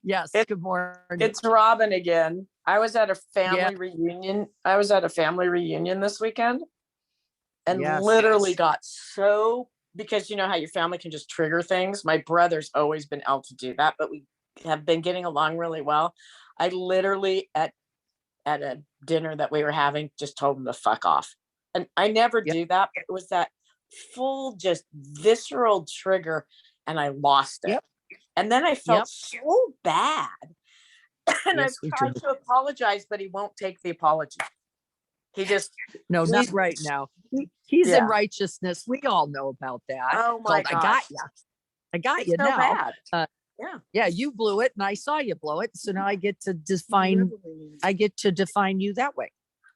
[SPEAKER 1] Yes, good morning.
[SPEAKER 2] It's Robin again. I was at a family reunion. I was at a family reunion this weekend, and literally got so, because you know how your family can just trigger things. My brother's always been able to do that, but we have been getting along really well. I literally at a dinner that we were having just told him to fuck off. And I never do that, but it was that full, just visceral trigger, and I lost it. And then I felt so bad. And I've tried to apologize, but he won't take the apology. He just
[SPEAKER 1] not right now. He's in righteousness. We all know about that.
[SPEAKER 2] Oh my God.
[SPEAKER 1] I got
[SPEAKER 2] it's
[SPEAKER 1] you
[SPEAKER 2] so
[SPEAKER 1] now.
[SPEAKER 2] Bad.
[SPEAKER 1] You blew it and I saw you blow it. So now I get to define you that way.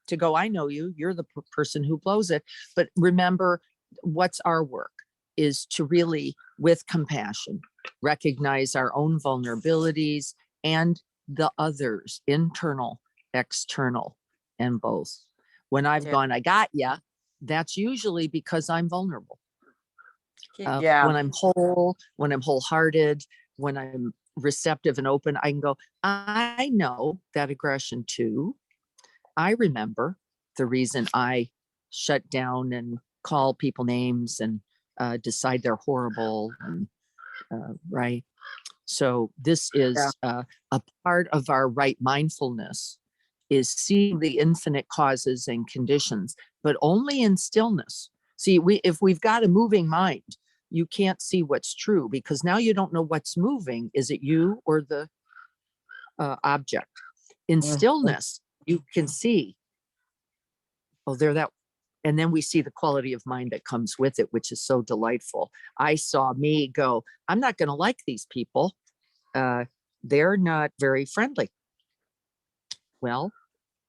[SPEAKER 1] To go, I know you, you're the person who blows it. But remember, what's our work is to really, with compassion, recognize our own vulnerabilities and the others, internal, external, and both. When I've gone, I got ya, that's usually because I'm vulnerable. When I'm whole, when I'm wholehearted, when I'm receptive and open, I can go, I know that aggression too. I remember the reason I shut down and call people names and decide they're horrible. And, right. So this is a part of our right mindfulness, is seeing the infinite causes and conditions, but only in stillness. See, if we've got a moving mind, you can't see what's true, because now you don't know what's moving. Is it you or the object? In stillness, you can see, oh, they're that. And then we see the quality of mind that comes with it, which is so delightful. I saw me go, I'm not going to like these people. They're not very friendly. Well,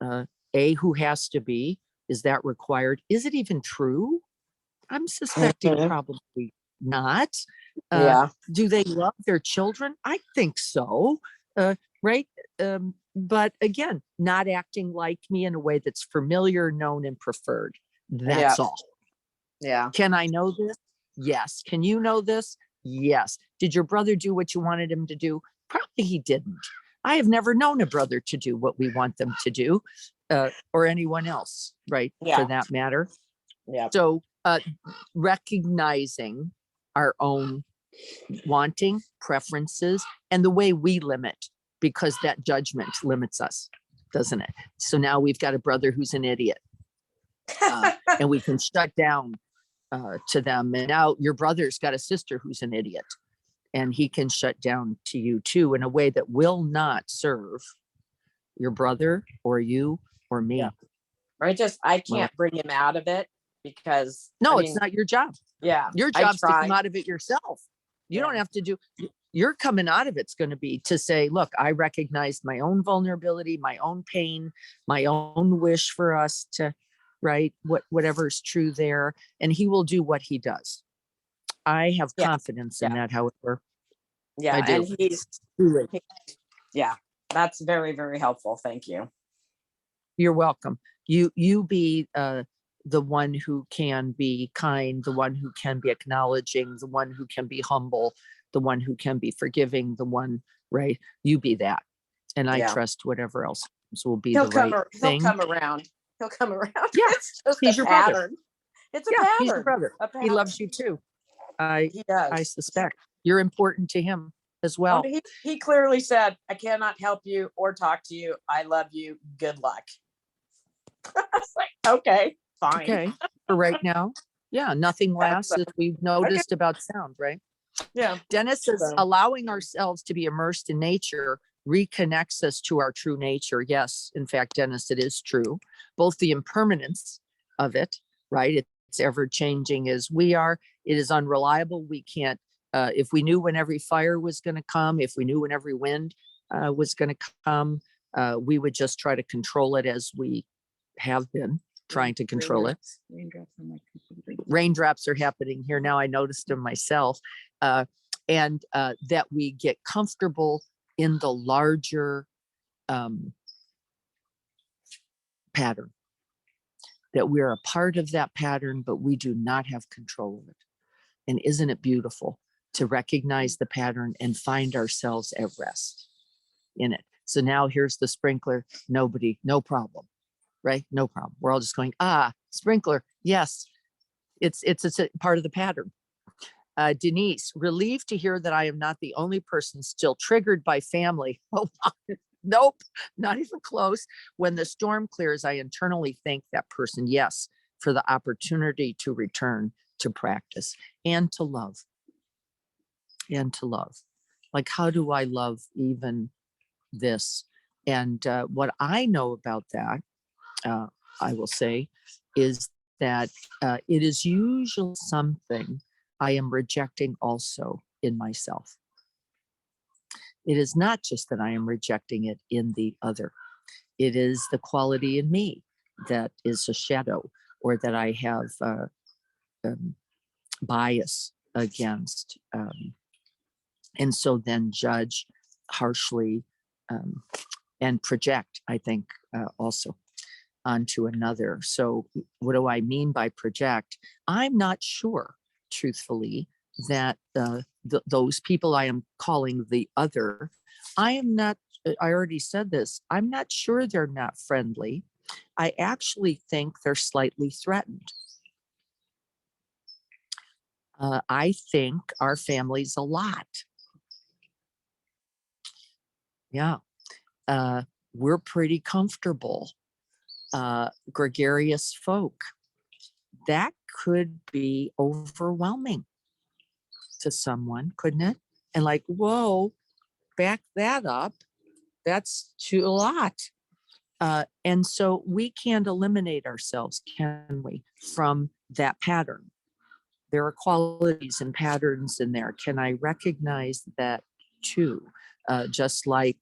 [SPEAKER 1] who has to be? Is that required? Is it even true? I'm suspecting probably not. Do they love their children? I think so. Right. But again, not acting like me in a way that's familiar, known, and preferred. That's all.
[SPEAKER 2] Yeah.
[SPEAKER 1] Can I know this? Yes. Can you know this? Yes. Did your brother do what you wanted him to do? Probably he didn't. I have never known a brother to do what we want them to do, or anyone else, right? For that matter.
[SPEAKER 2] Yeah.
[SPEAKER 1] So uh, recognizing our own wanting, preferences, and the way we limit, because that judgment limits us, doesn't it? So now we've got a brother who's an idiot, and we can shut down to them. And now your brother's got a sister who's an idiot, and he can shut down to you too in a way that will not serve your brother or you or me.
[SPEAKER 2] Yeah. I
[SPEAKER 1] Well,
[SPEAKER 2] can't bring him out of it because
[SPEAKER 1] no,
[SPEAKER 2] I
[SPEAKER 1] it's
[SPEAKER 2] mean,
[SPEAKER 1] not your job.
[SPEAKER 2] yeah,
[SPEAKER 1] Your
[SPEAKER 2] I
[SPEAKER 1] job's to come
[SPEAKER 2] try.
[SPEAKER 1] out of it yourself. You don't
[SPEAKER 2] Yeah.
[SPEAKER 1] have to do, you're coming out of it's going to be to say, look, I recognized my own vulnerability, my own pain, my own wish for us to, right, whatever's true there. And he will do what he does. I have
[SPEAKER 2] Yeah.
[SPEAKER 1] confidence in
[SPEAKER 2] Yeah.
[SPEAKER 1] that, however.
[SPEAKER 2] Yeah.
[SPEAKER 1] I do.
[SPEAKER 2] And he's,
[SPEAKER 1] Truly.
[SPEAKER 2] yeah, that's very, very helpful. Thank you.
[SPEAKER 1] You're welcome. You be the one who can be kind, the one who can be acknowledging, the one who can be humble, the one who can be forgiving, the one, right? You be that. And I
[SPEAKER 2] Yeah.
[SPEAKER 1] trust whatever else will be
[SPEAKER 2] He'll
[SPEAKER 1] the right
[SPEAKER 2] come, he'll
[SPEAKER 1] thing.
[SPEAKER 2] come around. He'll come around.
[SPEAKER 1] Yeah,
[SPEAKER 2] It's just
[SPEAKER 1] he's
[SPEAKER 2] a
[SPEAKER 1] your brother.
[SPEAKER 2] pattern. It's a
[SPEAKER 1] Yeah,
[SPEAKER 2] pattern.
[SPEAKER 1] he's your brother.
[SPEAKER 2] A
[SPEAKER 1] He loves
[SPEAKER 2] pattern.
[SPEAKER 1] you too. I
[SPEAKER 2] He does.
[SPEAKER 1] suspect you're important to him as
[SPEAKER 2] Well,
[SPEAKER 1] well.
[SPEAKER 2] he clearly said, I cannot help you or talk to you. I love you. Good luck. I was like, okay, fine.
[SPEAKER 1] Okay, for right now. Yeah, nothing lasts, as we've noticed about sound, right?
[SPEAKER 2] Yeah.
[SPEAKER 1] Dennis says
[SPEAKER 2] So-
[SPEAKER 1] allowing ourselves to be immersed in nature reconnects us to our true nature. Yes, in fact, Dennis, it is true. Both the impermanence of it, right? It's ever changing as we are. It is unreliable. We can't, if we knew when every fire was going to come, if we knew when every wind was going to come, we would just try to control it as we have been trying to control it.
[SPEAKER 5] Raindrops, I'm like completely.
[SPEAKER 1] Raindrops are happening here now. I noticed them myself. And that we get comfortable in the larger pattern, that we're a part of that pattern, but we do not have control of it. And isn't it beautiful to recognize the pattern and find ourselves at rest in it? So now here's the sprinkler. Nobody, no problem, right? No problem. We're all just going, sprinkler. Yes, it's a part of the pattern. Denise, relieved to hear that I am not the only person still triggered by family. Oh, nope, not even close. When the storm clears, I internally thank that person, yes, for the opportunity to return to practice and to love. And to love. Like, how do I love even this? And what I know about that, I will say, is that it is usually something I am rejecting also in myself. It is not just that I am rejecting it in the other. It is the quality in me that is a shadow, or that I have bias against. And so then judge harshly and project, I think, also onto another. So what do I mean by project? I'm not sure, truthfully, that those people I am calling the other, I already said this, I'm not sure they're not friendly. I actually think they're slightly threatened. I think our family's a lot. Yeah. We're pretty comfortable. Gregarious folk. That could be overwhelming to someone, couldn't it? And like, whoa, back that up. That's too a lot. And so we can't eliminate ourselves, can we, from that pattern? There are qualities and patterns in there. Can I recognize that too? Just like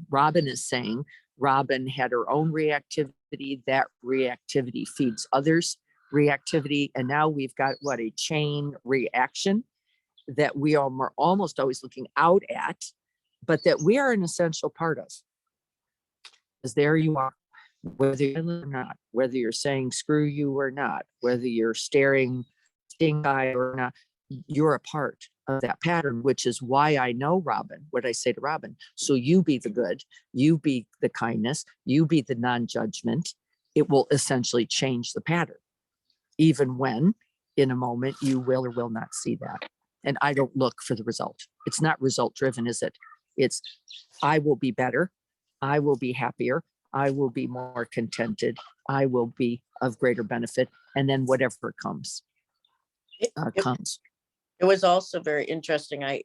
[SPEAKER 1] Robin is saying, Robin had her own reactivity. That reactivity feeds others' reactivity. And now we've got what, a chain reaction that we are almost always looking out at, but that we are an essential part of. Because there you are, whether you or not, whether you're saying screw you or not, whether you're staring stink eye or not, you're a part of that pattern, which is why I know Robin, what I say to Robin. So you be the good, you be the kindness, you be the non-judgment. It will essentially change the pattern, even when in a moment, you will or will not see that. And I don't look for the result. It's not result driven, is it? It's, I will be better. I will be happier. I will be more contented. I will be of greater benefit. And then whatever comes,
[SPEAKER 2] It, it,
[SPEAKER 1] comes.
[SPEAKER 2] it was also very interesting. I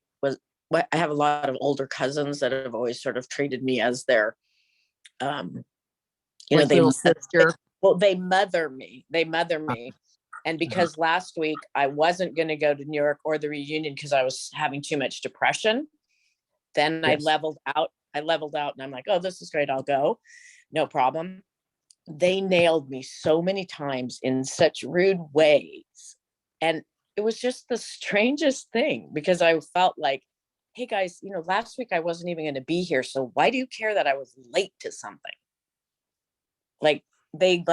[SPEAKER 2] have a lot of older cousins that have always sort of treated me as their,
[SPEAKER 1] Like little sister.
[SPEAKER 2] they mother me. They mother me. And because last week I wasn't going to go to New York or the reunion because I was having too much depression, then
[SPEAKER 1] Yes.
[SPEAKER 2] I leveled out and I'm like, oh, this is great. I'll go. No problem. They nailed me so many times in such rude ways. And it was just the strangest thing because I felt like, hey guys, last week I wasn't even going to be here. So why do you care that I was late to something? Like they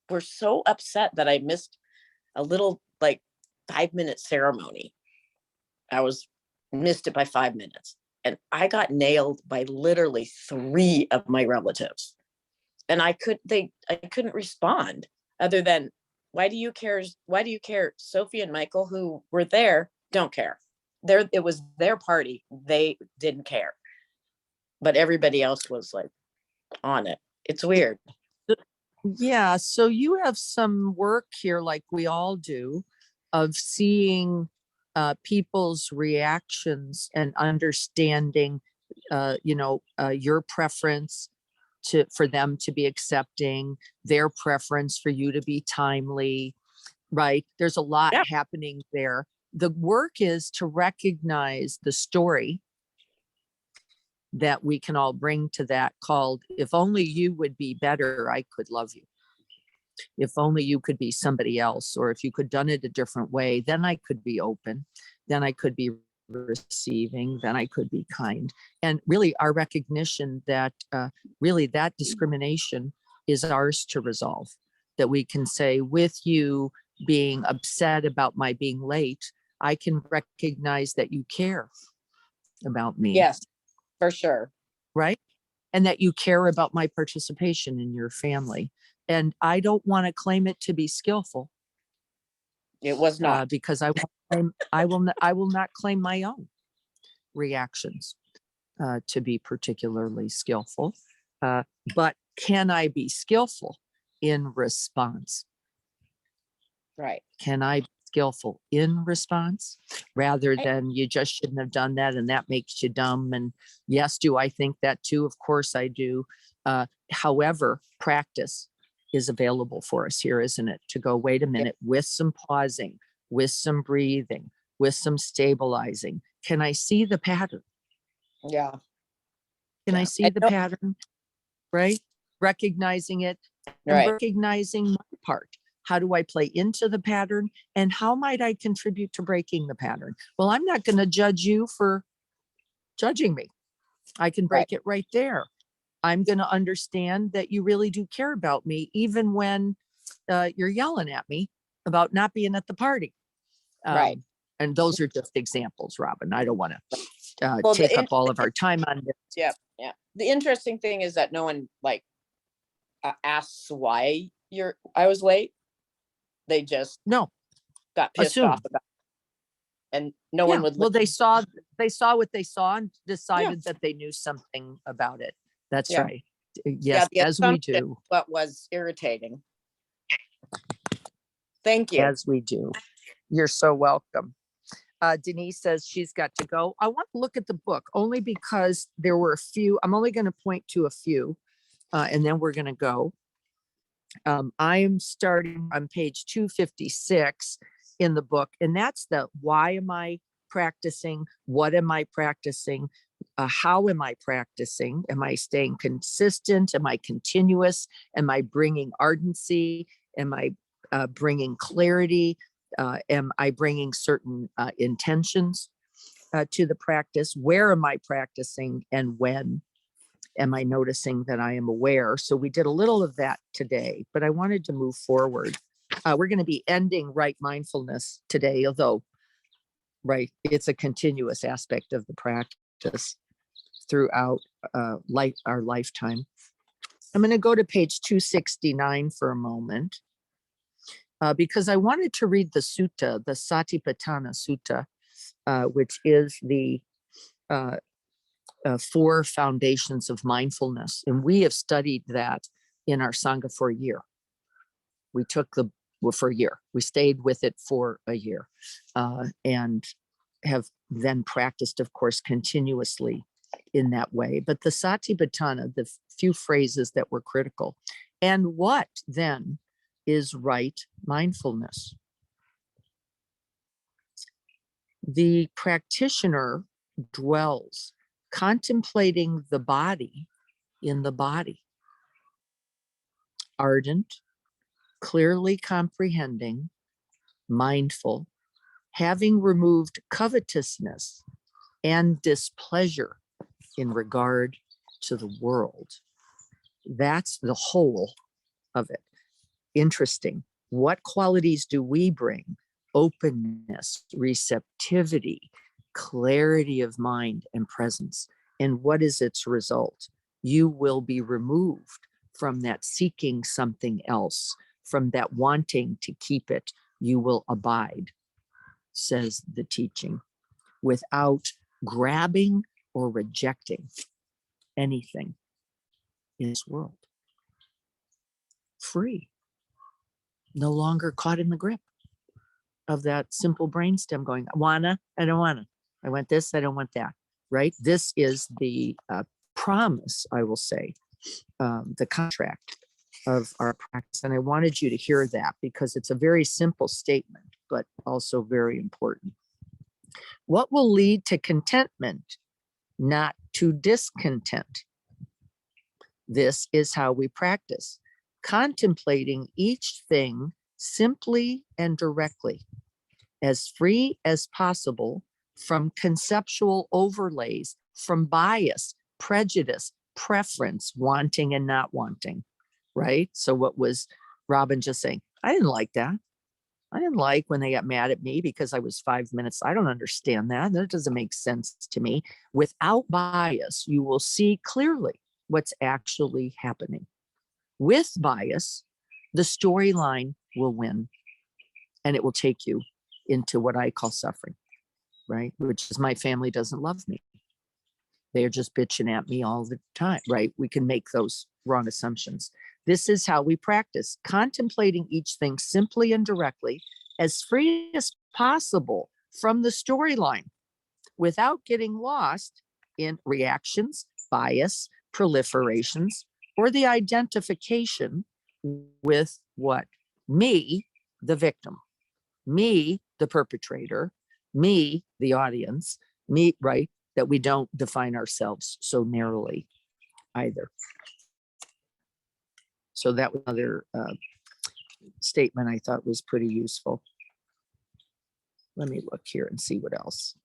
[SPEAKER 2] were so upset that I missed a little 5-minute ceremony. I missed it by 5 minutes. And I got nailed by literally 3 of my relatives. And I couldn't respond other than, why do you care? Why do you care? Sophie and Michael, who were there, don't care. It was their party. They didn't care. But everybody else was on it. It's weird.
[SPEAKER 1] Yeah. So you have some work here, like we all do, of seeing people's reactions and understanding, your preference for them to be accepting, their preference for you to be timely, right? There's a lot happening there. The work is to recognize the story that we can all bring to that, called, if only you would be better, I could love you. If only you could be somebody else, or if you could done it a different way, then I could be open, then I could be receiving, then I could be kind. And really our recognition that really that discrimination is ours to resolve, that we can say, with you being upset about my being late, I can recognize that you care about me.
[SPEAKER 2] Yes, for sure.
[SPEAKER 1] Right? And that you care about my participation in your family. And I don't want to claim it to be skillful.
[SPEAKER 2] It was not.
[SPEAKER 1] Because I will not claim my own reactions to be particularly skillful. But can I be skillful in response?
[SPEAKER 2] Right.
[SPEAKER 1] Can I be skillful in response, rather than you just shouldn't have done that and that makes you dumb? And yes, do I think that too? Of course I do. However, practice is available for us here, isn't it? To go, wait a minute, with some pausing, with some breathing, with some stabilizing. Can I see the pattern?
[SPEAKER 2] Yeah.
[SPEAKER 1] Can I see the pattern? Right? Recognizing it and recognizing my part. How do I play into the pattern? And how might I contribute to breaking the pattern? Well, I'm not going to judge you for judging me. I can break it right there. I'm going to understand that you really do care about me, even when you're yelling at me about not being at the party.
[SPEAKER 2] Right.
[SPEAKER 1] And those are just examples, Robin. I don't want to take up all of our time on this.
[SPEAKER 2] Yeah. Yeah. The interesting thing is that no one asks why I was late. They just got pissed off about it. And no one would.
[SPEAKER 1] Well, they saw what they saw and decided that they knew something about it. That's right. Yes, as we do.
[SPEAKER 2] What was irritating. Thank you.
[SPEAKER 1] As we do. You're so welcome. Denise says she's got to go. I want to look at the book only because there were a few. I'm only going to point to a few, and then we're going to go. I'm starting on page 256 in the book, and that's the why am I practicing? What am I practicing? How am I practicing? Am I staying consistent? Am I continuous? Am I bringing ardency? Am I bringing clarity? Am I bringing certain intentions to the practice? Where am I practicing, and when am I noticing that I am aware? So we did a little of that today, but I wanted to move forward. We're going to be ending right mindfulness today, although it's a continuous aspect of the practice throughout our lifetime. I'm going to go to page 269 for a moment. because I wanted to read the sutta, the Satipatthana Sutta, which is the 4 foundations of mindfulness. And we have studied that in our Sangha for a year. We took for a year. We stayed with it for a year, and have then practiced, of course, continuously in that way. But the Satipatthana, the few phrases that were critical. And what then is right mindfulness? The practitioner dwells contemplating the body in the body, ardent, clearly comprehending, mindful, having removed covetousness and displeasure in regard to the world. That's the whole of it. Interesting. What qualities do we bring? Openness, receptivity, clarity of mind and presence. And what is its result? You will be removed from that seeking something else, from that wanting to keep it. You will abide, says the teaching, without grabbing or rejecting anything in this world. Free, no longer caught in the grip of that simple brainstem going, I wanna, I don't wanna. I want this, I don't want that, right? This is the promise, I will say, the contract of our practice. And I wanted you to hear that because it's a very simple statement, but also very important. What will lead to contentment, not to discontent? This is how we practice, contemplating each thing simply and directly, as free as possible from conceptual overlays, from bias, prejudice, preference, wanting and not wanting, right? So what was Robin just saying? I didn't like that. I didn't like when they got mad at me because I was 5 minutes. I don't understand that. That doesn't make sense to me. Without bias, you will see clearly what's actually happening. With bias, the storyline will win, and it will take you into what I call suffering, right? Which is my family doesn't love me. They're just bitching at me all the time, right? We can make those wrong assumptions. This is how we practice, contemplating each thing simply and directly, as free as possible from the storyline, without getting lost in reactions, bias, proliferations, or the identification with what? Me, the victim, me, the perpetrator, me, the audience, me, right? That we don't define ourselves so narrowly either. So that was another statement I thought was pretty useful. Let me look here and see what else.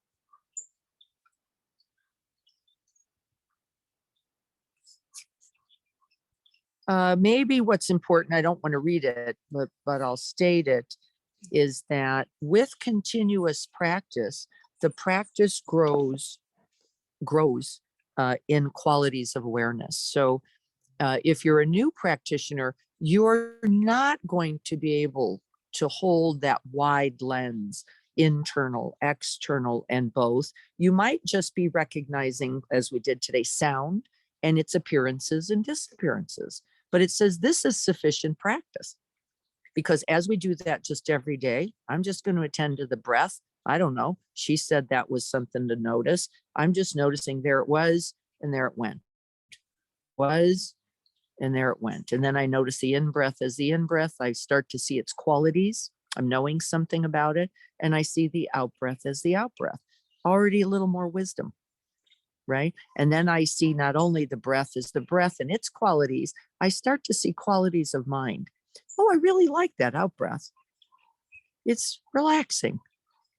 [SPEAKER 1] Maybe what's important, I don't want to read it, but I'll state it, is that with continuous practice, the practice grows in qualities of awareness. So if you're a new practitioner, you're not going to be able to hold that wide lens, internal, external, and both. You might just be recognizing, as we did today, sound and its appearances and disappearances. But it says this is sufficient practice, because as we do that just every day, I'm just going to attend to the breath. I don't know. She said that was something to notice. I'm just noticing there it was, and there it went. Was, and there it went. And then I notice the in-breath as the in-breath. I start to see its qualities. I'm knowing something about it. And I see the out-breath as the out-breath. Already a little more wisdom, right? And then I see not only the breath as the breath and its qualities, I start to see qualities of mind. Oh, I really like that out-breath. It's relaxing.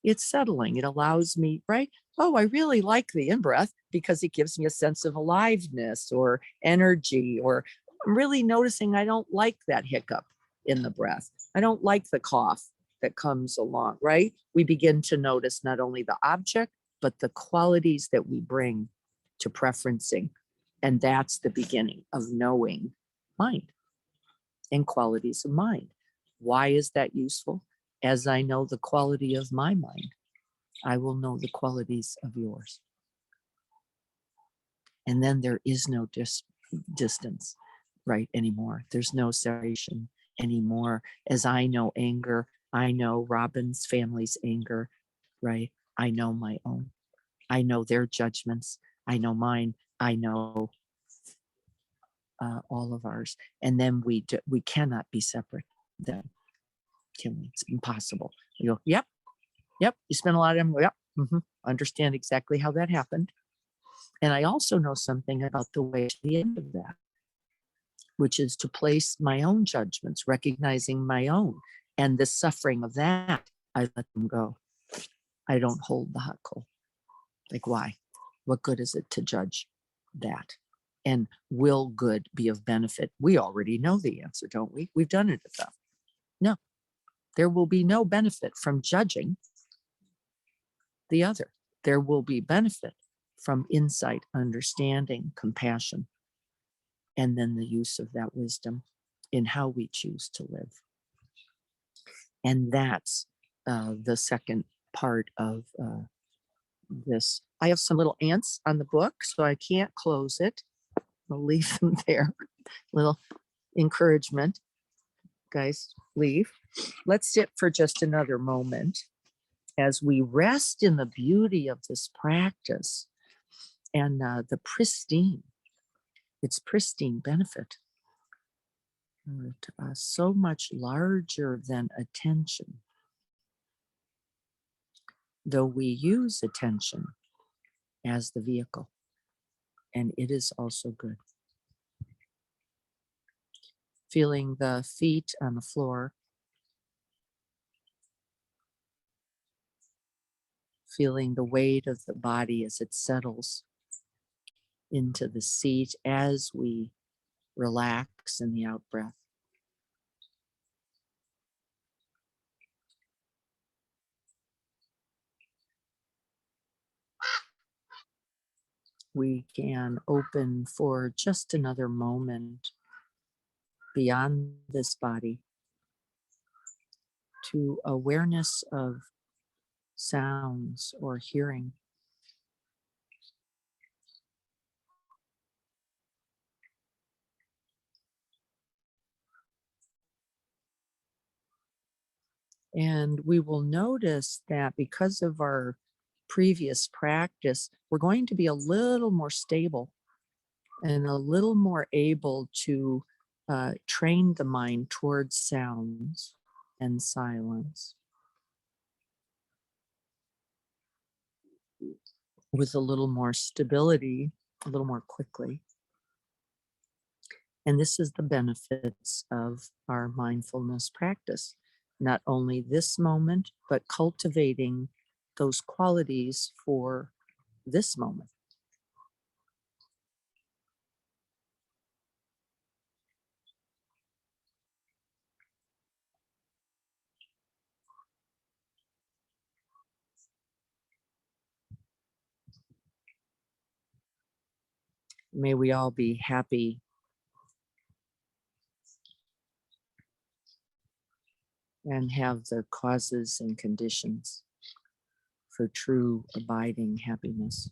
[SPEAKER 1] It's settling. It allows me, right? Oh, I really like the in-breath because it gives me a sense of aliveness or energy, or I'm really noticing I don't like that hiccup in the breath. I don't like the cough that comes along, right? We begin to notice not only the object, but the qualities that we bring to preferencing. And that's the beginning of knowing mind and qualities of mind. Why is that useful? As I know the quality of my mind, I will know the qualities of yours. And then there is no distance, right, anymore. There's no separation anymore. As I know anger, I know Robin's family's anger, right? I know my own. I know their judgments. I know mine. I know all of ours. And then we cannot be separate. Then can we? It's impossible. We go, yep. You spend a lot of time. Yep. Understand exactly how that happened. And I also know something about the way to the end of that, which is to place my own judgments, recognizing my own, and the suffering of that. I let them go. I don't hold the hot coal. Like, why? What good is it to judge that? And will good be of benefit? We already know the answer, don't we? We've done it enough. No, there will be no benefit from judging the other. There will be benefit from insight, understanding, compassion, and then the use of that wisdom in how we choose to live. And that's the second part of this. I have some little ants on the book, so I can't close it. I'll leave them there. Little encouragement. Guys, leave. Let's sit for just another moment as we rest in the beauty of this practice and the pristine, its pristine benefit. So much larger than attention. Though we use attention as the vehicle, and it is also good. Feeling the feet on the floor, feeling the weight of the body as it settles into the seat as we relax in the out breath. We can open for just another moment beyond this body to awareness of sounds or hearing. And we will notice that because of our previous practice, we're going to be a little more stable and a little more able to train the mind towards sounds and silence with a little more stability, a little more quickly. And this is the benefits of our mindfulness practice. Not only this moment, but cultivating those qualities for this moment. May we all be happy and have the causes and conditions for true abiding happiness.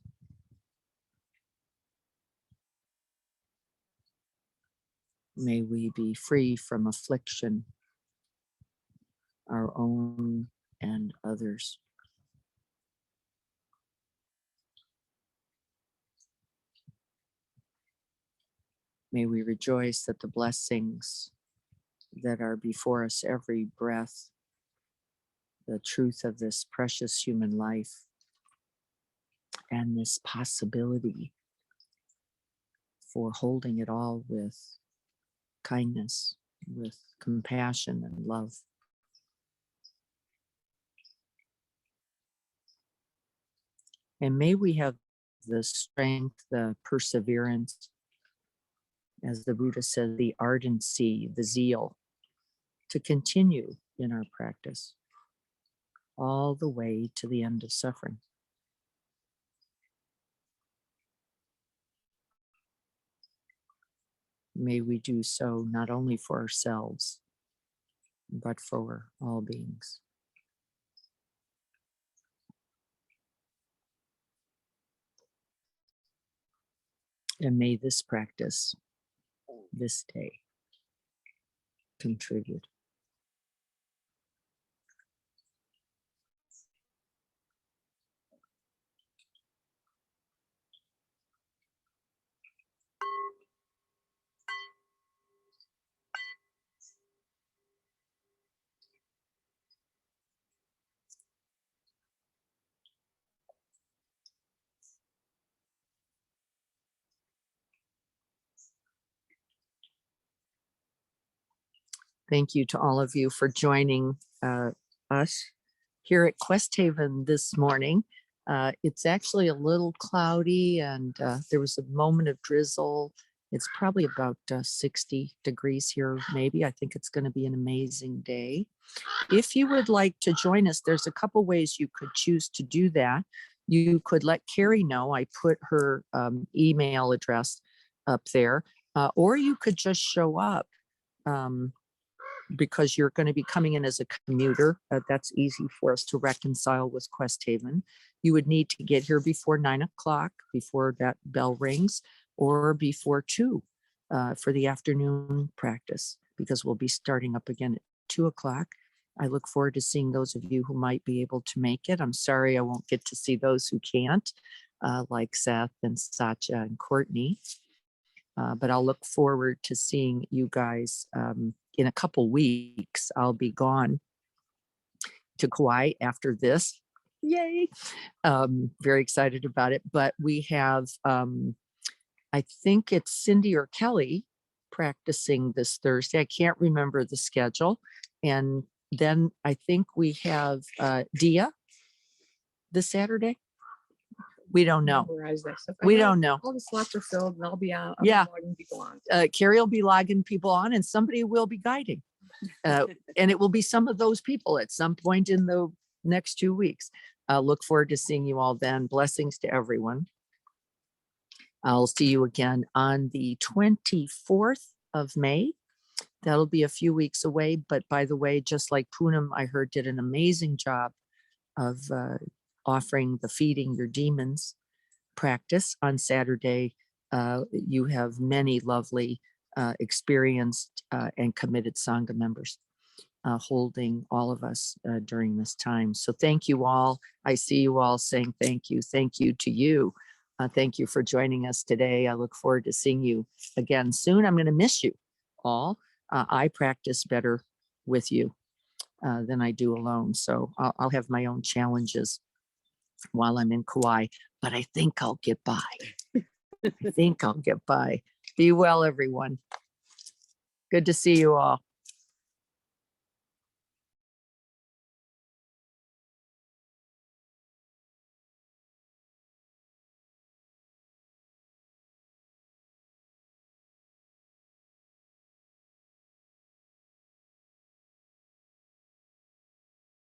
[SPEAKER 1] May we be free from affliction, our own and others. May we rejoice that the blessings that are before us every breath, the truth of this precious human life, and this possibility for holding it all with kindness, with compassion and love. And may we have the strength, the perseverance, as the Buddha said, the ardency, the zeal, to continue in our practice all the way to the end of suffering. May we do so not only for ourselves, but for all beings. And may this practice this day contribute. Thank you to all of you for joining us here at Quest Haven this morning. It's actually a little cloudy and there was a moment of drizzle. It's probably about 60 degrees here, maybe. I think it's going to be an amazing day. If you would like to join us, there's a couple ways you could choose to do that. You could let Carrie know. I put her email address up there, or you could just show up. Because you're going to be coming in as a commuter. That's easy for us to reconcile with Quest Haven. You would need to get here before 9 o'clock, before that bell rings, or before 2 for the afternoon practice, because we'll be starting up again at 2 o'clock. I look forward to seeing those of you who might be able to make it. I'm sorry I won't get to see those who can't, like Seth and Satya and Courtney. But I'll look forward to seeing you guys in a couple weeks. I'll be gone to Kauai after this. Yay. Very excited about it. But we have, I think it's Cindy or Kelly practicing this Thursday. I can't remember the schedule. And then I think we have Dia this Saturday. We don't know.
[SPEAKER 5] Memorize that stuff. I
[SPEAKER 1] We
[SPEAKER 5] know
[SPEAKER 1] don't know.
[SPEAKER 5] all the slots are filled and I'll be out.
[SPEAKER 1] Yeah.
[SPEAKER 5] Logging people on.
[SPEAKER 1] Carrie will be logging people on and somebody will be guiding. And it will be some of those people at some point in the next 2 weeks. Look forward to seeing you all then. Blessings to everyone. I'll see you again on the 24th of May. That'll be a few weeks away. But by the way, just like Poonam, I heard did an amazing job of offering the Feeding Your Demons practice on Saturday. You have many lovely, experienced and committed Sangha members holding all of us during this time. So thank you all. I see you all saying thank you. Thank you to you. Thank you for joining us today. I look forward to seeing you again soon. I'm going to miss you all. I practice better with you than I do alone. So I'll have my own challenges while I'm in Kauai, but I think I'll get by. I think I'll get by. Be well, everyone. Good to see you all.